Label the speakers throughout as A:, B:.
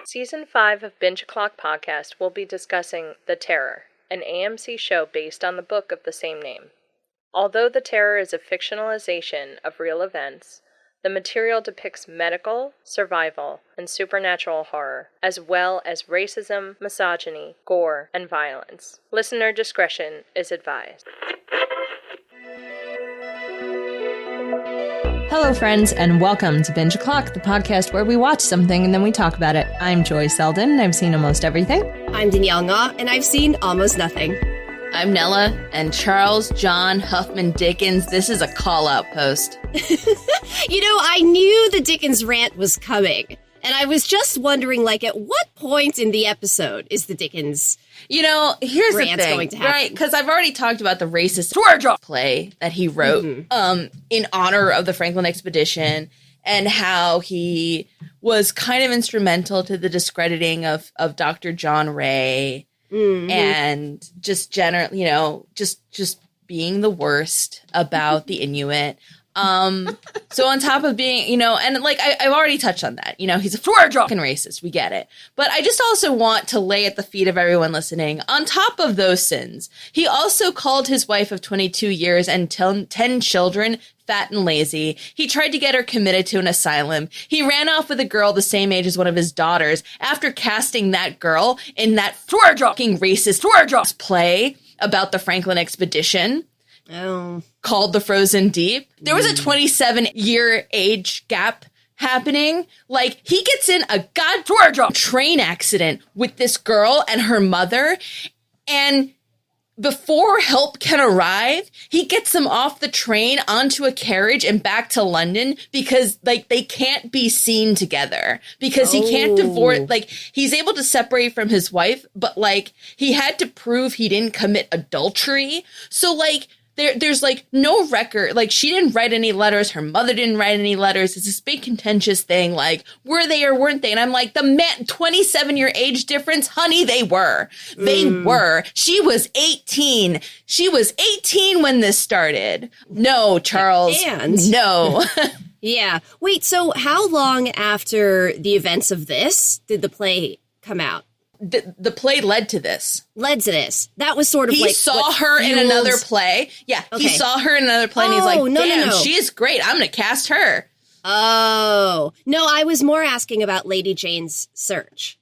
A: Season 5 of Binge O'Clock Podcast will be discussing The Terror, an AMC show based on the book of the same name. Although The Terror is a fictionalization of real events, the material depicts medical, survival, and supernatural horror, as well as racism, misogyny, gore, and violence. Listener discretion is advised.
B: Hello, friends, and welcome to Binge O'Clock, the podcast where we watch something and then we talk about it. I'm Joy Selden, and I've seen almost everything.
C: I'm Danielle Nga, and I've seen almost nothing.
D: I'm Nella, and Charles John Huffman Dickens, this is a call-out post.
C: You know, I knew the Dickens rant was coming, and I was just wondering, at what point in the episode is the Dickens
D: here's the thing,
C: going to happen?
D: right? Because I've already talked about the racist play that he wrote in honor of the Franklin expedition, and how he was kind of instrumental to the discrediting of Dr. John Ray. And just generally, just being the worst about the Inuit. So on top of being, and I've already touched on that, he's a fucking racist. We get it. But I just also want to lay at the feet of everyone listening. On top of those sins, he also called his wife of 22 years and 10 children fat and lazy. He tried to get her committed to an asylum. He ran off with a girl the same age as one of his daughters after casting that girl in that fucking racist play about the Franklin expedition.
C: Oh.
D: Called The Frozen Deep. There was a 27-year age gap happening. He gets in a train accident with this girl and her mother, and before help can arrive, he gets them off the train onto a carriage and back to London because, they can't be seen together because he can't divorce. He's able to separate from his wife, but, he had to prove he didn't commit adultery. So, there's no record. She didn't write any letters. Her mother didn't write any letters. It's this big contentious thing. Were they or weren't they? And I'm the 27-year age difference, honey, they were. They were. She was 18. She was 18 when this started. No, Charles.
C: And
D: no.
C: Yeah. Wait, so how long after the events of this did the play come out?
D: The play led to this.
C: That was sort of
D: he saw her in another play. Yeah, okay. He saw her in another play, and he's like, damn, she is great. I'm going to cast her.
C: Oh. No, I was more asking about Lady Jane's search.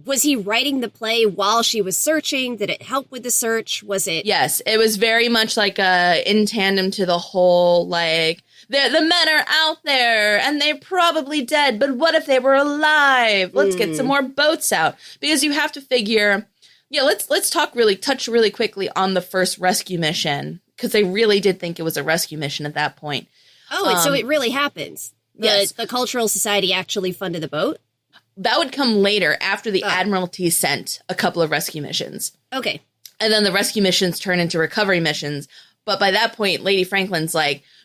C: Was he writing the play while she was searching? Did it help with the search? Was it?
D: Yes, it was very much in tandem to the whole, the men are out there and they're probably dead, but what if they were alive? Let's get some more boats out. Because you have to figure, let's touch really quickly on the first rescue mission, because they really did think it was a rescue mission at that point.
C: Oh, so it really happens.
D: Yes.
C: The Cultural Society actually funded the boat?
D: That would come later after the Admiralty sent a couple of rescue missions.
C: Okay.
D: And then the rescue missions turn into recovery missions. But by that point, Lady Franklin's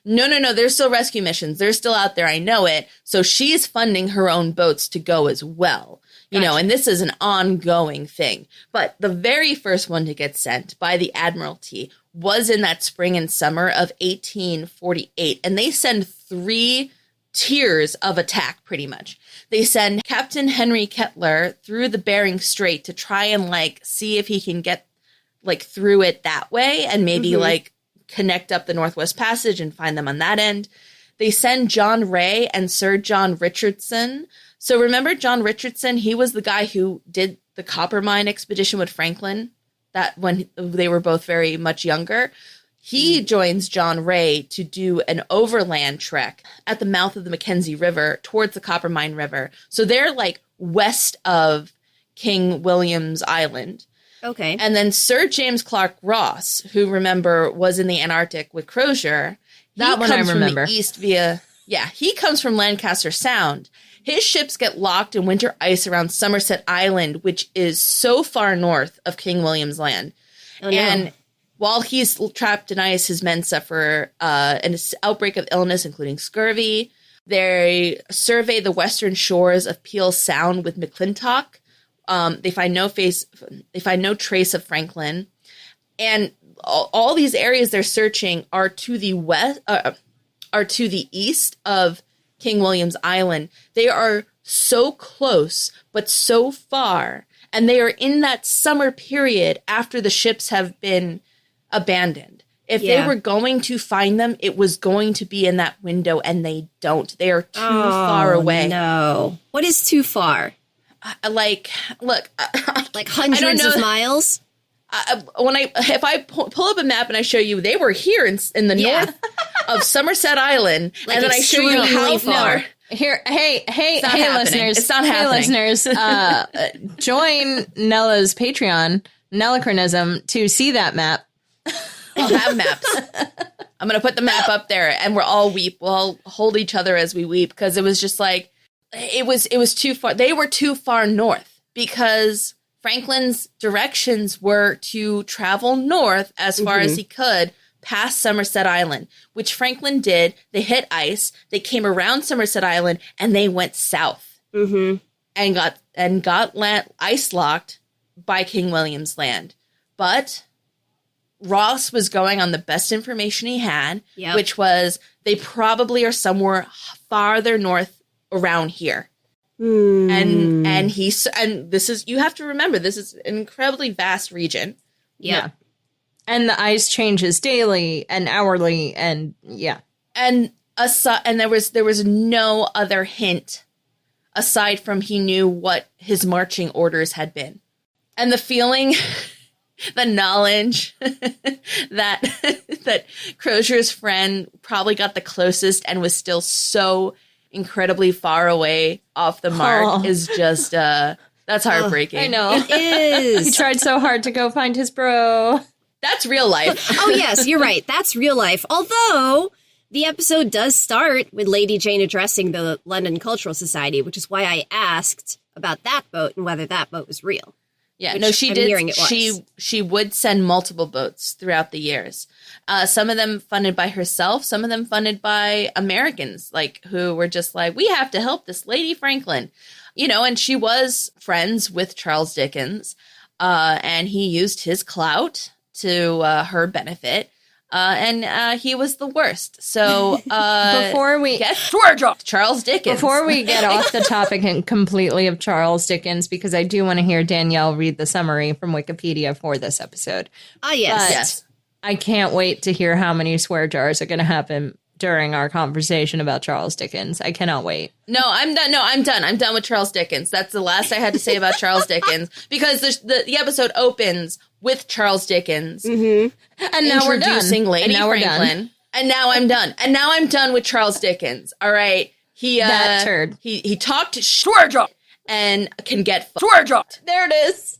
D: no, there's still rescue missions. They're still out there. I know it. So she's funding her own boats to go as well. And this is an ongoing thing. But the very first one to get sent by the Admiralty was in that spring and summer of 1848. And they send 3 tiers of attack, pretty much. They send Captain Henry Kettler through the Bering Strait to try and see if he can get through it that way and maybe connect up the Northwest Passage and find them on that end. They send John Ray and Sir John Richardson. So remember John Richardson? He was the guy who did the Coppermine expedition with Franklin, that when they were both very much younger. He joins John Ray to do an overland trek at the mouth of the Mackenzie River towards the Coppermine River. So they're west of King William's Island.
C: Okay.
D: And then Sir James Clark Ross, who, remember, was in the Antarctic with Crozier.
B: That one I remember.
D: From the east he comes from Lancaster Sound. His ships get locked in winter ice around Somerset Island, which is so far north of King William's Land.
C: Oh, no.
D: And while he's trapped in ice, his men suffer an outbreak of illness, including scurvy. They survey the western shores of Peel Sound with McClintock. They find no trace of Franklin, and all these areas they're searching are to the east of King William's Island. They are so close, but so far. And they are in that summer period after the ships have been abandoned. If they were going to find them, it was going to be in that window, and they don't. They are too far away.
C: No. What is too far?
D: Like
C: Hundreds of miles?
D: If I pull up a map and I show you, they were here in the north of Somerset Island,
C: Like,
D: and then I show you how far.
B: Here, hey, listeners.
D: It's not happening.
B: Hey, listeners, join Nella's Patreon, Nellachronism, to see that map.
D: I'll have maps. I'm going to put the map up there, and we'll all weep. We'll all hold each other as we weep, because it was just like, it was too far. They were too far north, because Franklin's directions were to travel north as far as he could past Somerset Island, which Franklin did. They hit ice. They came around Somerset Island, and they went south and got ice locked by King William's Land. But Ross was going on the best information he had, which was they probably are somewhere farther north around here. And this is, you have to remember, this is an incredibly vast region.
B: Yeah. And the ice changes daily and hourly, and
D: and there was no other hint aside from he knew what his marching orders had been, and the feeling, the knowledge that Crozier's friend probably got the closest and was still so incredibly far away off the mark is just that's heartbreaking.
B: I know.
C: It is.
B: He tried so hard to go find his bro.
D: That's real life.
C: Oh, yes, you're right. That's real life. Although the episode does start with Lady Jane addressing the London Cultural Society, which is why I asked about that boat and whether that boat was real.
D: Yeah, no, she did. She would send multiple boats throughout the years. Some of them funded by herself, some of them funded by Americans, like who were just like, we have to help this Lady Franklin, and she was friends with Charles Dickens, and he used his clout to her benefit. And he was the worst. So
B: before we
D: get Charles Dickens.
B: Before we get off the topic and completely of Charles Dickens, because I do want to hear Danielle read the summary from Wikipedia for this episode.
C: Yes.
B: I can't wait to hear how many swear jars are going to happen during our conversation about Charles Dickens. I cannot wait.
D: No, I'm done. I'm done with Charles Dickens. That's the last I had to say about Charles Dickens, because the episode opens with Charles Dickens.
B: And now we're done.
D: Introducing Lady Franklin. And now I'm done. And now I'm done with Charles Dickens. All right.
B: That turd.
D: He talked swear jar and can get swear jar.
B: There it is.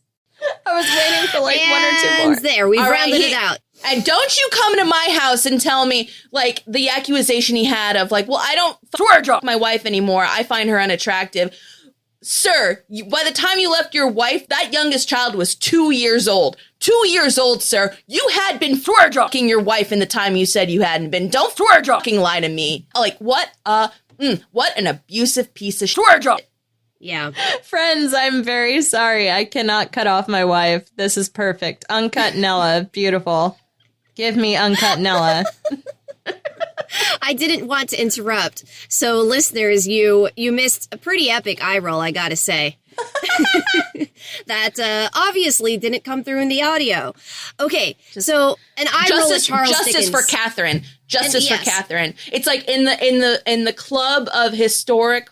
B: I was waiting for like one or two more.
C: There, we've rounded it out.
D: And don't you come to my house and tell me, like, the accusation he had of, like, well, I don't swear jar my wife anymore. I find her unattractive. Sir, by the time you left your wife, that youngest child was 2 years old. 2 years old, sir. You had been swear-jocking your wife in the time you said you hadn't been. Don't swear-jocking lie to me. Like, what an abusive piece of swear-jock.
C: Yeah.
B: Friends, I'm very sorry. I cannot cut off my wife. This is perfect. Uncut Nella. Beautiful. Give me Uncut Nella.
C: I didn't want to interrupt. So, listeners, you missed a pretty epic eye roll, I gotta say. That obviously didn't come through in the audio. Okay, so an eye roll with Charles Dickens.
D: Justice for Catherine. Justice for Catherine. It's like in the club of historic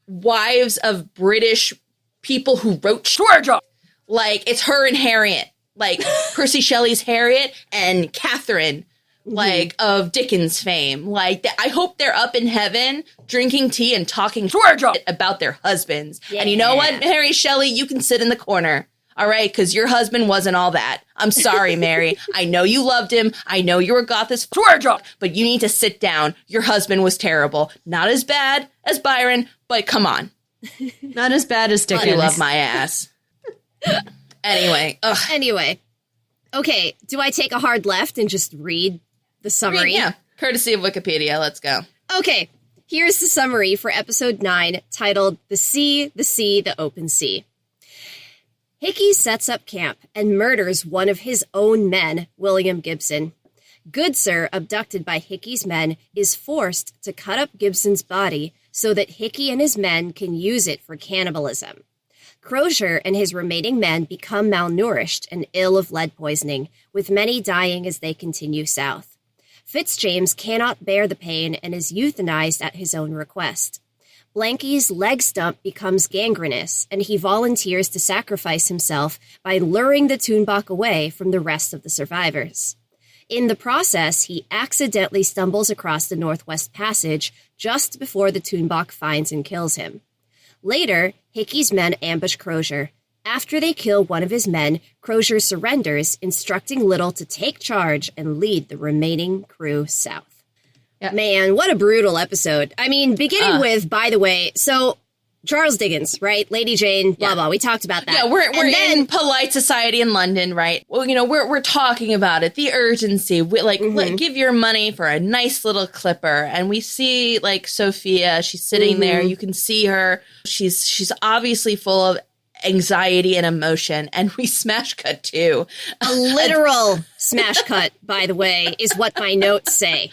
D: wives of British people who wrote swear. Like, it's her and Harriet. Like, Percy Shelley's Harriet and Catherine, like, of Dickens fame. Like, I hope they're up in heaven drinking tea and talking about their husbands. Yeah. And you know what, Mary Shelley? You can sit in the corner, all right? Because your husband wasn't all that. I'm sorry, Mary. I know you loved him. I know you were Goth's but you need to sit down. Your husband was terrible. Not as bad as Byron, but come on.
B: Not as bad as Dickens.
D: You love my ass. Anyway.
C: Okay, do I take a hard left and just read the summary?
D: Yeah, courtesy of Wikipedia. Let's go.
C: Okay, here's the summary for episode 9, titled The Sea, the Open Sea. Hickey sets up camp and murders one of his own men, William Gibson. Goodsir, abducted by Hickey's men, is forced to cut up Gibson's body, so that Hickey and his men can use it for cannibalism. Crozier and his remaining men become malnourished and ill of lead poisoning, with many dying as they continue south. Fitzjames cannot bear the pain and is euthanized at his own request. Blanky's leg stump becomes gangrenous, and he volunteers to sacrifice himself by luring the Toonbach away from the rest of the survivors. In the process, he accidentally stumbles across the Northwest Passage just before the Toonbach finds and kills him. Later, Hickey's men ambush Crozier. After they kill one of his men, Crozier surrenders, instructing Little to take charge and lead the remaining crew south.
B: Yeah.
C: Man, what a brutal episode. I mean, beginning with, by the way, so Charles Dickens, right? Lady Jane, blah, blah. We talked about that.
D: Yeah, we're in polite society in London, right? Well, we're talking about it, the urgency. Give your money for a nice little clipper. And we see, Sophia, she's sitting there. You can see her. She's obviously full of anxiety and emotion. And we smash cut to
C: a literal smash cut, by the way, is what my notes say.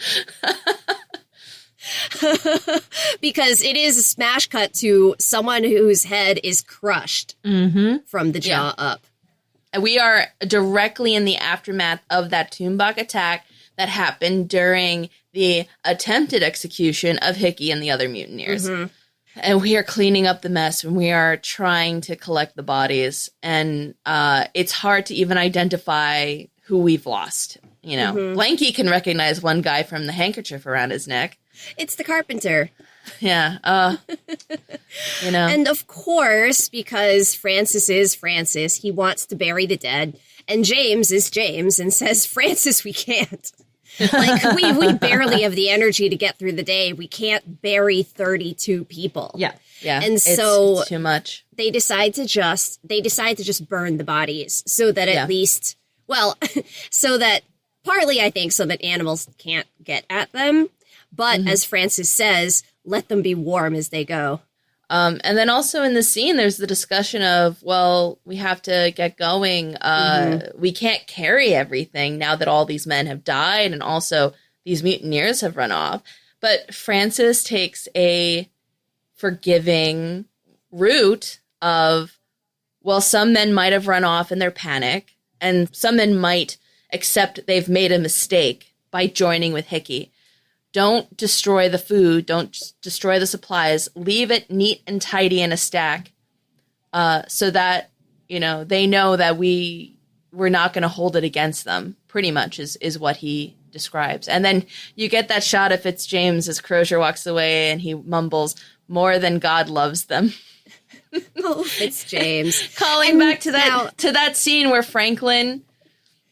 C: Because it is a smash cut to someone whose head is crushed from the jaw up.
D: And we are directly in the aftermath of that Toonbach attack that happened during the attempted execution of Hickey and the other mutineers. And we are cleaning up the mess, and we are trying to collect the bodies. And it's hard to even identify who we've lost. Blanky can recognize one guy from the handkerchief around his neck.
C: It's the carpenter.
D: Yeah.
C: And of course, because Francis is Francis, he wants to bury the dead. And James is James and says, Francis, we can't. We barely have the energy to get through the day. We can't bury 32 people.
B: Yeah.
D: Yeah.
C: And so
D: it's too much.
C: They decide to just burn the bodies so that at least, so that partly, I think, so that animals can't get at them. But as Francis says, let them be warm as they go.
D: And then also in the scene, there's the discussion of, we have to get going. We can't carry everything now that all these men have died and also these mutineers have run off. But Francis takes a forgiving route of, some men might have run off in their panic and some men might accept they've made a mistake by joining with Hickey. Don't destroy the food. Don't destroy the supplies. Leave it neat and tidy in a stack so that, they know that we're not going to hold it against them, pretty much is what he describes. And then you get that shot of Fitzjames as Crozier walks away and he mumbles, more than God loves them.
C: Oh, Fitzjames.
D: Calling back to that scene where Franklin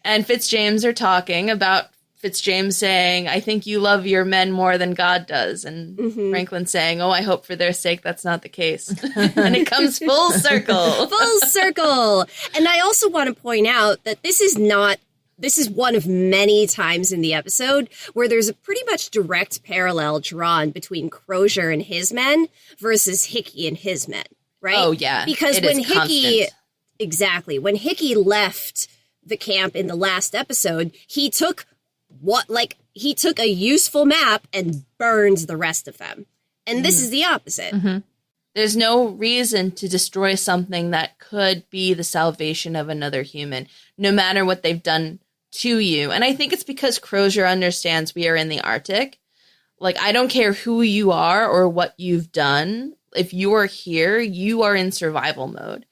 D: and Fitzjames are talking about Fitzjames saying, I think you love your men more than God does. And Franklin saying, I hope for their sake that's not the case. And it comes full circle.
C: Full circle. And I also want to point out that this is one of many times in the episode where there's a pretty much direct parallel drawn between Crozier and his men versus Hickey and his men, right?
D: Oh, yeah.
C: Because when Hickey left the camp in the last episode, he took a useful map and burned the rest of them. And this is the opposite.
D: There's no reason to destroy something that could be the salvation of another human, no matter what they've done to you. And I think it's because Crozier understands we are in the Arctic. I don't care who you are or what you've done. If you are here, you are in survival mode.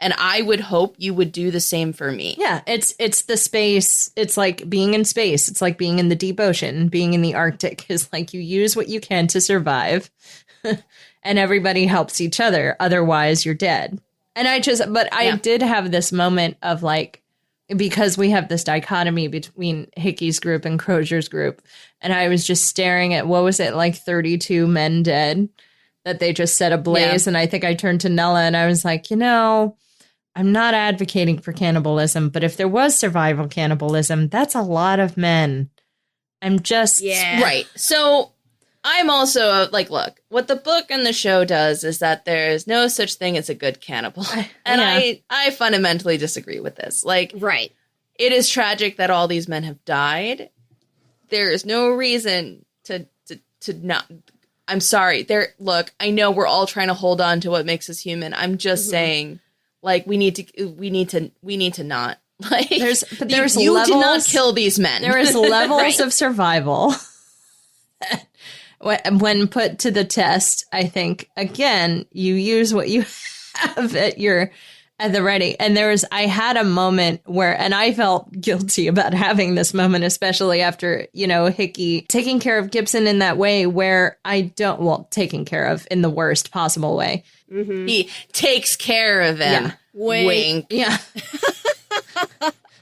D: And I would hope you would do the same for me.
B: Yeah, it's the space. It's like being in space. It's like being in the deep ocean. Being in the Arctic is you use what you can to survive. And everybody helps each other. Otherwise, you're dead. And I did have this moment of because we have this dichotomy between Hickey's group and Crozier's group. And I was just staring at, 32 men dead that they just set ablaze. Yeah. And I think I turned to Nella and I was like, I'm not advocating for cannibalism, but if there was survival cannibalism, that's a lot of men. I'm just...
C: Yeah.
D: Right. So I'm also look, what the book and the show does is that there's no such thing as a good cannibal. And I fundamentally disagree with this.
C: Right.
D: It is tragic that all these men have died. There is no reason to not... I'm sorry. Look, I know we're all trying to hold on to what makes us human. I'm just saying, like, we need to not. Like,
B: there's
D: you
B: levels,
D: did not kill these men.
B: There is levels
C: Right.
B: of survival when put to the test. I think, again, you use what you have at the ready. And I had a moment where, and I felt guilty about having this moment, especially after, Hickey taking care of Gibson in that way where taking care of in the worst possible way.
C: Mm-hmm.
D: He takes care of him.
B: Yeah.
C: Wink.
B: Yeah.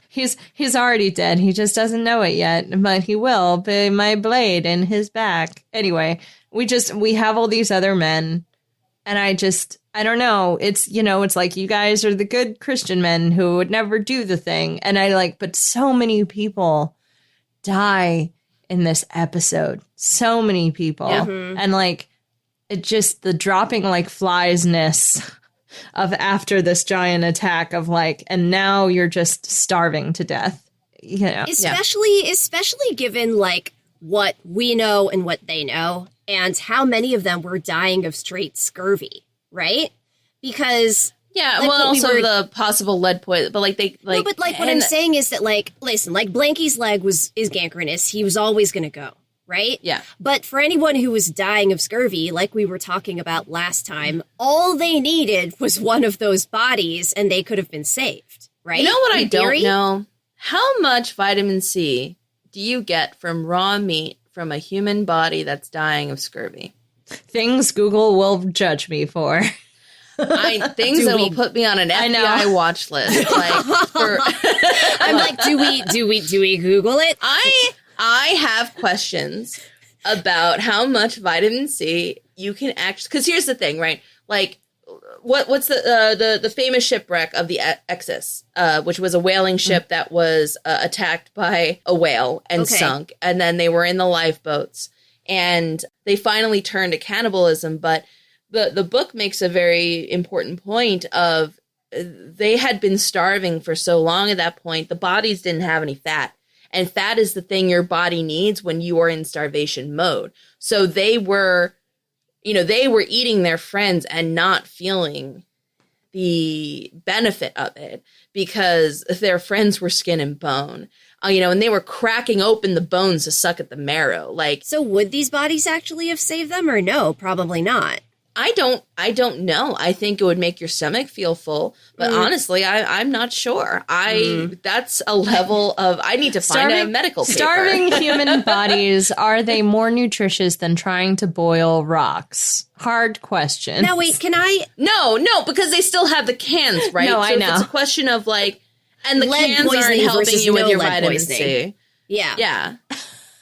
B: He's already dead. He just doesn't know it yet, but he will by my blade in his back. Anyway, we have all these other men, and I don't know. It's, it's like, you guys are the good Christian men who would never do the thing. And but so many people die in this episode. So many people.
D: Yeah.
B: And it just, the dropping like flies-ness of after this giant attack of and now you're just starving to death,
C: Especially given what we know and what they know, and how many of them were dying of straight scurvy, right? Because
D: also the possible lead poison, but
C: what I'm saying is that listen, Blanky's leg is gangrenous. He was always going to go. Right?
D: Yeah.
C: But for anyone who was dying of scurvy, like we were talking about last time, all they needed was one of those bodies and they could have been saved, right?
D: You know what
C: In
D: I
C: theory?
D: don't know? How much vitamin C do you get from raw meat from a human body that's dying of scurvy?
B: Things Google will judge me for.
D: Things that will put me on an FBI watch list.
C: I'm like, do we Google it?
D: I have questions about how much vitamin C you can actually, because here's the thing, right? What's the famous shipwreck of the Exus, which was a whaling ship that was attacked by a whale and sunk, and then they were in the lifeboats, and they finally turned to cannibalism. But the book makes a very important point of they had been starving for so long at that point, the bodies didn't have any fat. And fat is the thing your body needs when you are in starvation mode. So they were eating their friends and not feeling the benefit of it because their friends were skin and bone. And they were cracking open the bones to suck at the marrow.
C: So would these bodies actually have saved them or no? Probably not.
D: I don't know. I think it would make your stomach feel full, but honestly, I'm not sure. That's a level of, I need to find a medical paper.
B: Starving human bodies, are they more nutritious than trying to boil rocks? Hard question.
C: Now wait, can I?
D: No, because they still have the cans, right?
B: No, I know.
D: It's a question of and the
C: lead
D: cans aren't
C: poisoning
D: helping
C: versus
D: you with
C: no
D: your
C: lead
D: vitamin
C: poisoning.
D: C.
C: Yeah.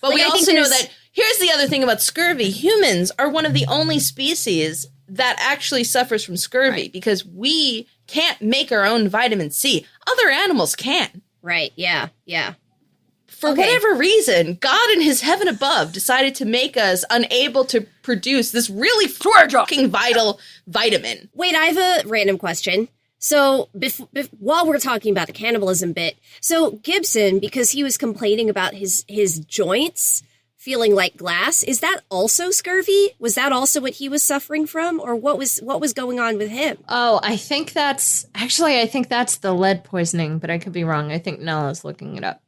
D: But we
C: I think
D: also know
C: there's-
D: that here's the other thing about scurvy. Humans are one of the only species that actually suffers from scurvy because we can't make our own vitamin C. Other animals can.
C: Right. Yeah.
D: For whatever reason, God in his heaven above decided to make us unable to produce this really fucking vital vitamin.
C: Wait, I have a random question. So while we're talking about the cannibalism bit, so Gibson, because he was complaining about his joints feeling like glass, is that also scurvy? Was that also what he was suffering from, or what was going on with him?
B: Oh, I think that's the lead poisoning, but I could be wrong. I think Nella's looking it up.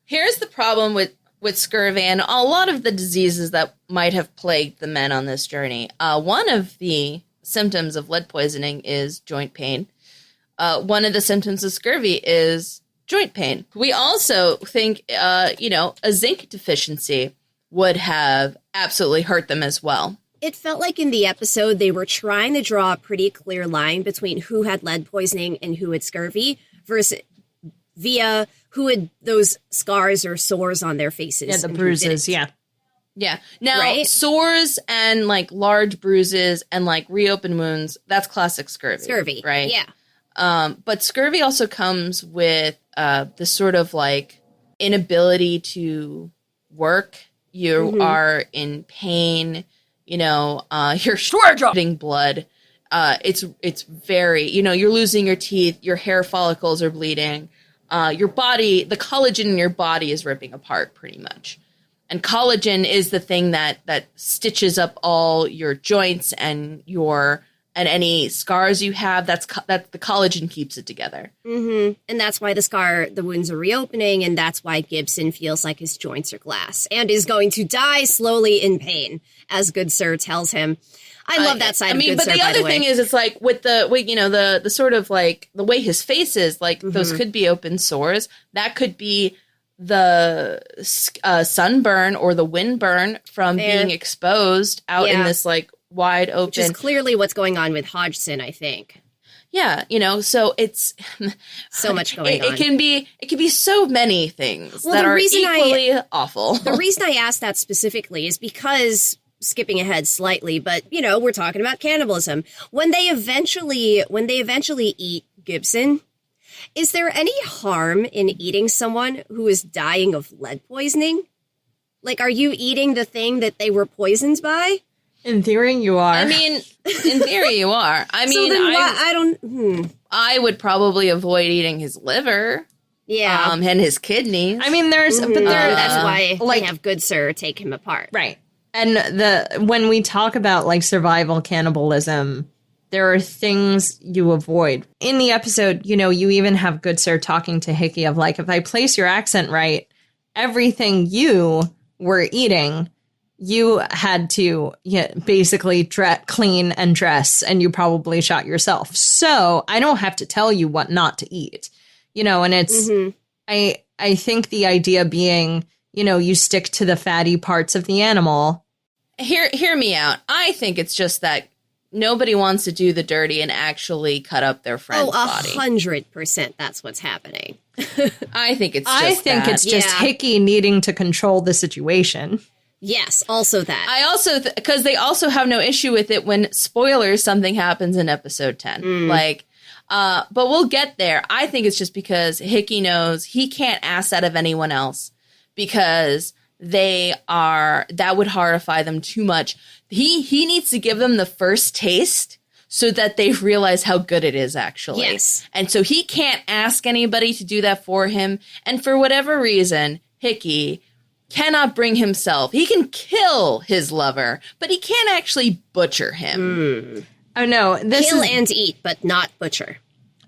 D: Here's the problem with scurvy and a lot of the diseases that might have plagued the men on this journey. One of the symptoms of lead poisoning is joint pain. One of the symptoms of scurvy is joint pain. We also think, a zinc deficiency would have absolutely hurt them as well.
C: It felt like in the episode they were trying to draw a pretty clear line between who had lead poisoning and who had scurvy versus via who had those scars or sores on their faces.
B: Yeah, the
C: and who
B: bruises,
C: didn't.
D: Yeah. Now,
C: Right?
D: sores and large bruises and reopened wounds, that's classic scurvy.
C: Scurvy,
D: right?
C: Yeah.
D: But scurvy also comes with this sort of inability to work. You are in pain, you're shorting blood. It's very, you're losing your teeth, your hair follicles are bleeding. Your body, the collagen in your body is ripping apart pretty much. And collagen is the thing that stitches up all your joints and any scars you have. That's the collagen keeps it together.
C: Mm-hmm. And that's why the wounds are reopening, and that's why Gibson feels like his joints are glass and is going to die slowly in pain, as Good Sir tells him. I love that side of Good Sir,
D: but the other thing is, it's like with the sort of like the way his face is, like those could be open sores. That could be the sunburn or the windburn from being exposed out in this like wide open. Which
C: is clearly what's going on with Hodgson, I think.
D: Yeah, so it's
C: so much going on.
D: It can be so many things that are equally awful.
C: The reason I asked that specifically is because, skipping ahead slightly, but we're talking about cannibalism. When they eventually eat Gibson, is there any harm in eating someone who is dying of lead poisoning? Like, are you eating the thing that they were poisoned by?
B: In theory, you are.
D: I mean, in theory, you are. I mean,
C: so then I don't.
D: I would probably avoid eating his liver.
C: Yeah,
D: and his kidneys.
B: I mean, that's
C: why they have Good Sir take him apart,
B: right? And when we talk about like survival cannibalism, there are things you avoid. In the episode, you even have Good Sir talking to Hickey of like, if I place your accent right, everything you were eating, you had to basically clean and dress, and you probably shot yourself. So I don't have to tell you what not to eat, and it's, I think the idea being, you stick to the fatty parts of the animal.
D: Hear me out. I think it's just that nobody wants to do the dirty and actually cut up their friend's body.
C: 100% that's what's happening.
D: I think it's
B: just Hickey needing to control the situation.
C: Yes, also that.
D: I also, because they also have no issue with it when, spoilers, something happens in episode 10. But we'll get there. I think it's just because Hickey knows he can't ask that of anyone else because that would horrify them too much. He needs to give them the first taste so that they realize how good it is, actually.
C: Yes.
D: And so he can't ask anybody to do that for him. And for whatever reason, Hickey cannot bring himself. He can kill his lover, but he can't actually butcher him.
B: Oh, no.
C: Kill and eat, but not butcher.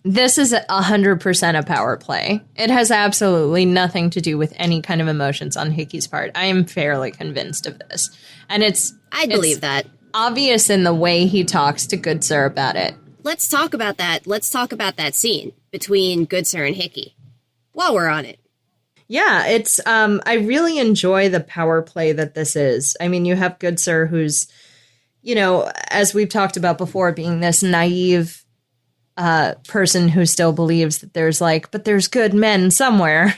B: This is 100% a power play. It has absolutely nothing to do with any kind of emotions on Hickey's part. I am fairly convinced of this. And
C: I believe that.
B: Obvious in the way he talks to Good Sir about it.
C: Let's talk about that. Let's talk about that scene between Good Sir and Hickey while we're on it.
B: Yeah, it's I really enjoy the power play that this is. I mean, you have Good Sir who's, as we've talked about before, being this naive person who still believes that there's good men somewhere,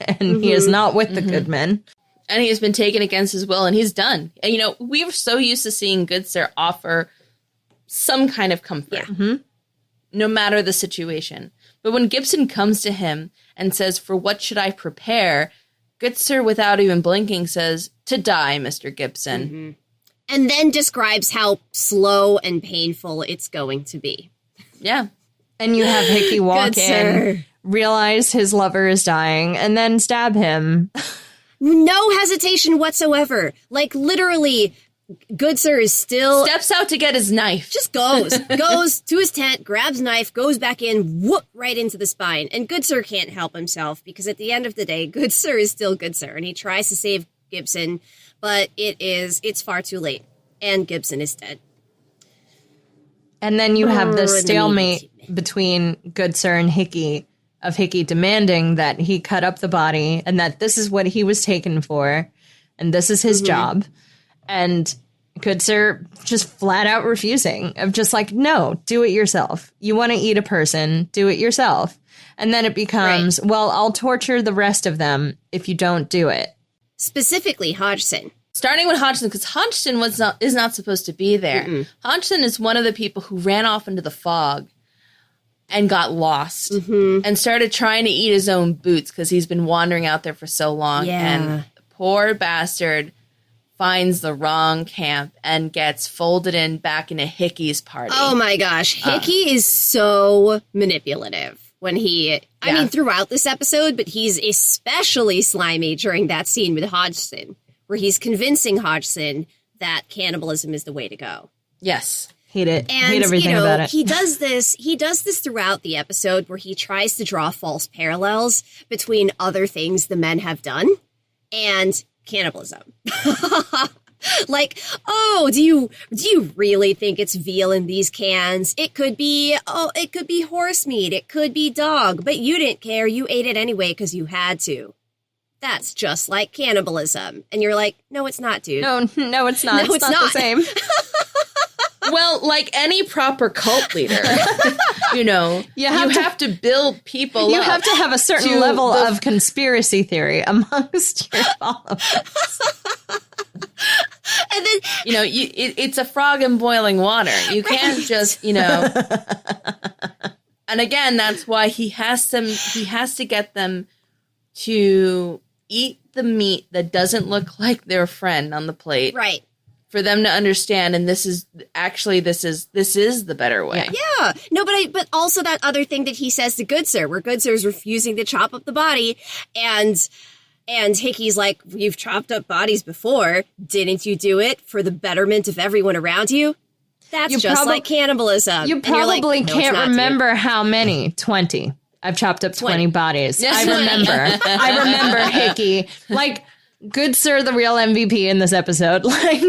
B: and he is not with the good men.
D: And he has been taken against his will, and he's done. And, we were so used to seeing Good Sir offer some kind of comfort, no matter the situation. But when Gibson comes to him and says, "For what should I prepare?" Good Sir, without even blinking, says, "To die, Mr. Gibson."
C: And then describes how slow and painful it's going to be.
D: Yeah.
B: And you have Hickey walk in, realize his lover is dying, and then stab him.
C: No hesitation whatsoever. Like, literally, Good Sir is still...
D: steps out to get his knife.
C: Just goes to his tent, grabs knife, goes back in, whoop, right into the spine. And Good Sir can't help himself because at the end of the day, Good Sir is still Good Sir. And he tries to save Gibson, but it's far too late. And Gibson is dead.
B: And then you have the stalemate between Good Sir and Hickey, of Hickey demanding that he cut up the body and that this is what he was taken for and this is his job. And Good Sir just flat out refusing, of just like, no, do it yourself. You want to eat a person, do it yourself. And then it becomes, well, I'll torture the rest of them if you don't do it.
C: Specifically Hodgson.
D: Starting with Hodgson, because Hodgson is not supposed to be there. Hodgson is one of the people who ran off into the fog and got lost and started trying to eat his own boots because he's been wandering out there for so long.
C: Yeah.
D: And the poor bastard finds the wrong camp and gets folded in back into Hickey's party.
C: Oh my gosh. Hickey is so manipulative when I mean, throughout this episode, but he's especially slimy during that scene with Hodgson, where he's convincing Hodgson that cannibalism is the way to go.
D: Yes.
B: Hate it.
C: And,
B: Hate everything about it.
C: He does this throughout the episode where he tries to draw false parallels between other things the men have done and cannibalism. Like, oh, do you really think it's veal in these cans? It could be horse meat. It could be dog, but you didn't care. You ate it anyway because you had to. That's just like cannibalism. And you're like, no, it's not, dude.
B: No, it's not.
C: No,
B: it's
C: it's
B: not
C: not.
B: the same.
D: Well, like any proper cult leader, you have to build people up.
B: You have to have a certain
D: to
B: level
D: the-
B: of conspiracy theory amongst your followers.
C: And then
D: it's a frog in boiling water. You can't just, And again, that's why he has to get them to eat the meat that doesn't look like their friend on the plate.
C: right.
D: For them to understand, and this is the better way.
C: Yeah. No, but also that other thing that he says to Good Sir, where Good Sir is refusing to chop up the body, and Hickey's like, you've chopped up bodies before. Didn't you do it for the betterment of everyone around you? That's just like cannibalism.
B: You
C: And you're like,
B: probably
C: "No, it's
B: can't
C: not, dude."
B: remember how many. 20. I've chopped up 20 bodies.
D: Yes.
B: I remember Hickey. Like, Good Sir, the real MVP in this episode. Like,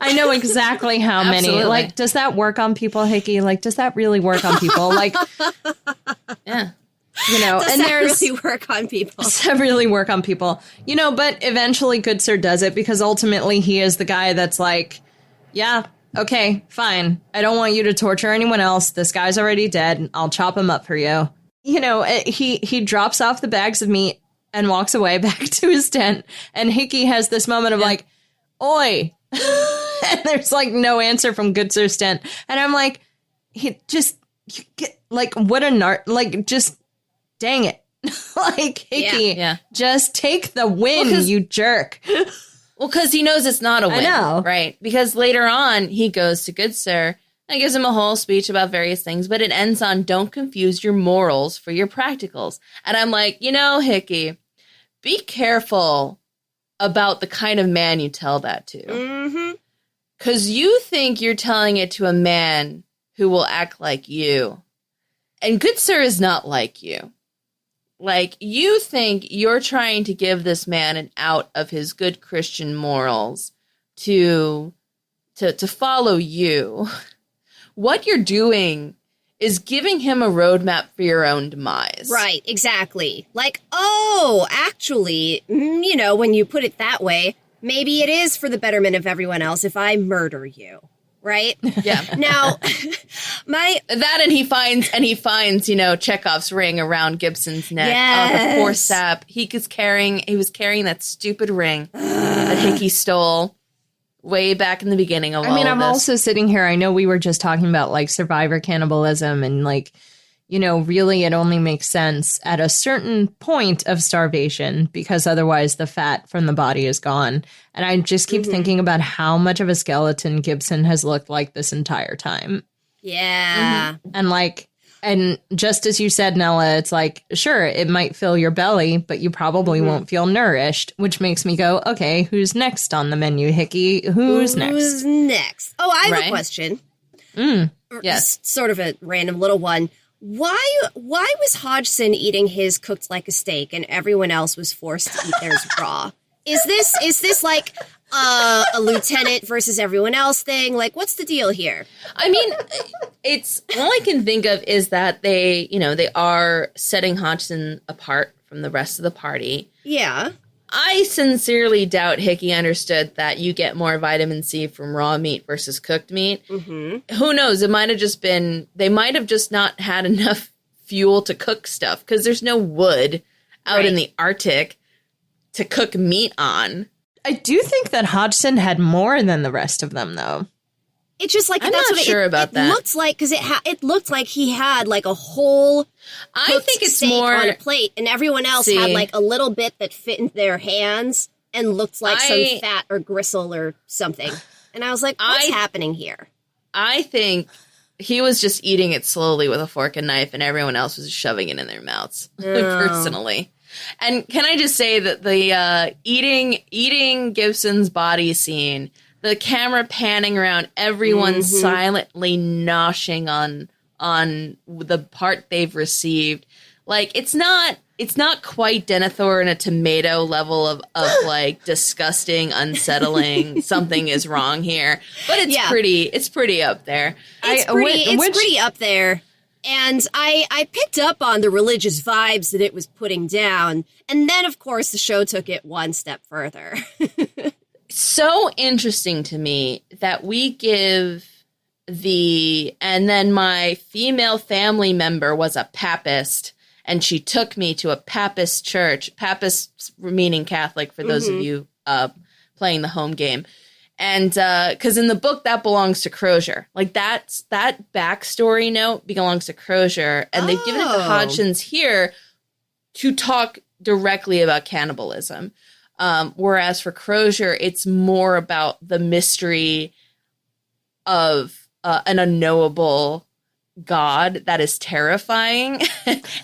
B: I know exactly how many.
D: Absolutely.
B: Like, does that work on people, Hickey? Like, does that really work on people? Like,
D: Yeah.
C: Does
B: and
C: that
B: there's
C: really work on people?
B: does that really work on people? But eventually Good Sir does it because ultimately he is the guy that's like, yeah, okay, fine. I don't want you to torture anyone else. This guy's already dead. I'll chop him up for you. He drops off the bags of meat and walks away back to his tent. And Hickey has this moment of like, oi. And there's like no answer from Good Sir's tent. And I'm like, what a just dang it. Like, Hickey,
D: Yeah.
B: just take the win, you jerk.
D: Well, because he knows it's not a win.
B: I know.
D: Right? Because later on, he goes to Good Sir and gives him a whole speech about various things, but it ends on, don't confuse your morals for your practicals. And I'm like, Hickey, be careful about the kind of man you tell that to.
C: Mm-hmm.
D: Because you think you're telling it to a man who will act like you. And Good Sir is not like you. Like, you think you're trying to give this man an out of his good Christian morals to follow you. What you're doing is giving him a roadmap for your own demise.
C: Right, exactly. Like, oh, actually, when you put it that way, maybe it is for the betterment of everyone else if I murder you. Right?
D: Yeah.
C: Now,
D: and he finds, Chekhov's ring around Gibson's neck.
C: Yes.
D: Oh, the poor sap. He was carrying that stupid ring that Hickey stole way back in the beginning of all of this.
B: I'm also sitting here. I know we were just talking about like survivor cannibalism and like, really it only makes sense at a certain point of starvation because otherwise the fat from the body is gone. And I just keep thinking about how much of a skeleton Gibson has looked like this entire time.
C: yeah.
B: And just as you said, Nella, it's like, sure, it might fill your belly, but you probably won't feel nourished, which makes me go, okay, who's next on the menu, Hickey? Who's next?
C: Who's next? Oh, I have
D: Right.
C: a question.
D: Yes.
C: Sort of a random little one. Why was Hodgson eating his cooked like a steak and everyone else was forced to eat theirs raw? Is this like a lieutenant versus everyone else thing? Like, what's the deal here?
D: I mean, it's all I can think of is that they are setting Hodgson apart from the rest of the party.
C: Yeah.
D: I sincerely doubt Hickey understood that you get more vitamin C from raw meat versus cooked meat.
C: Mm-hmm.
D: Who knows? It might have just been, they might have just not had enough fuel to cook stuff because there's no wood out in the Arctic to cook meat on.
B: I do think that Hodgson had more than the rest of them, though.
C: It's just like
D: I'm
C: that's
D: not
C: what
D: sure about
C: it
D: that.
C: looked like because it looked like he had like a whole
D: I
C: cooked
D: think it's
C: steak
D: more
C: on a plate, and everyone else had like a little bit that fit in their hands and looked like some fat or gristle or something. And I was like, what's happening here?
D: I think he was just eating it slowly with a fork and knife, and everyone else was shoving it in their mouths. Personally, And can I just say that the eating Gibson's body scene, the camera panning around, everyone silently noshing on the part they've received. Like, it's not quite Denethor in a tomato level of like disgusting, unsettling. Something is wrong here, but it's pretty up there.
C: It's pretty up there. And I picked up on the religious vibes that it was putting down. And then, of course, the show took it one step further.
D: So interesting to me that we give and then my female family member was a Papist, and she took me to a Papist church, Papist meaning Catholic for those of you playing the home game. And because in the book that belongs to Crozier, like that backstory note belongs to Crozier, and they've given it to Hodgson's here to talk directly about cannibalism. Whereas for Crozier, it's more about the mystery of an unknowable God that is terrifying,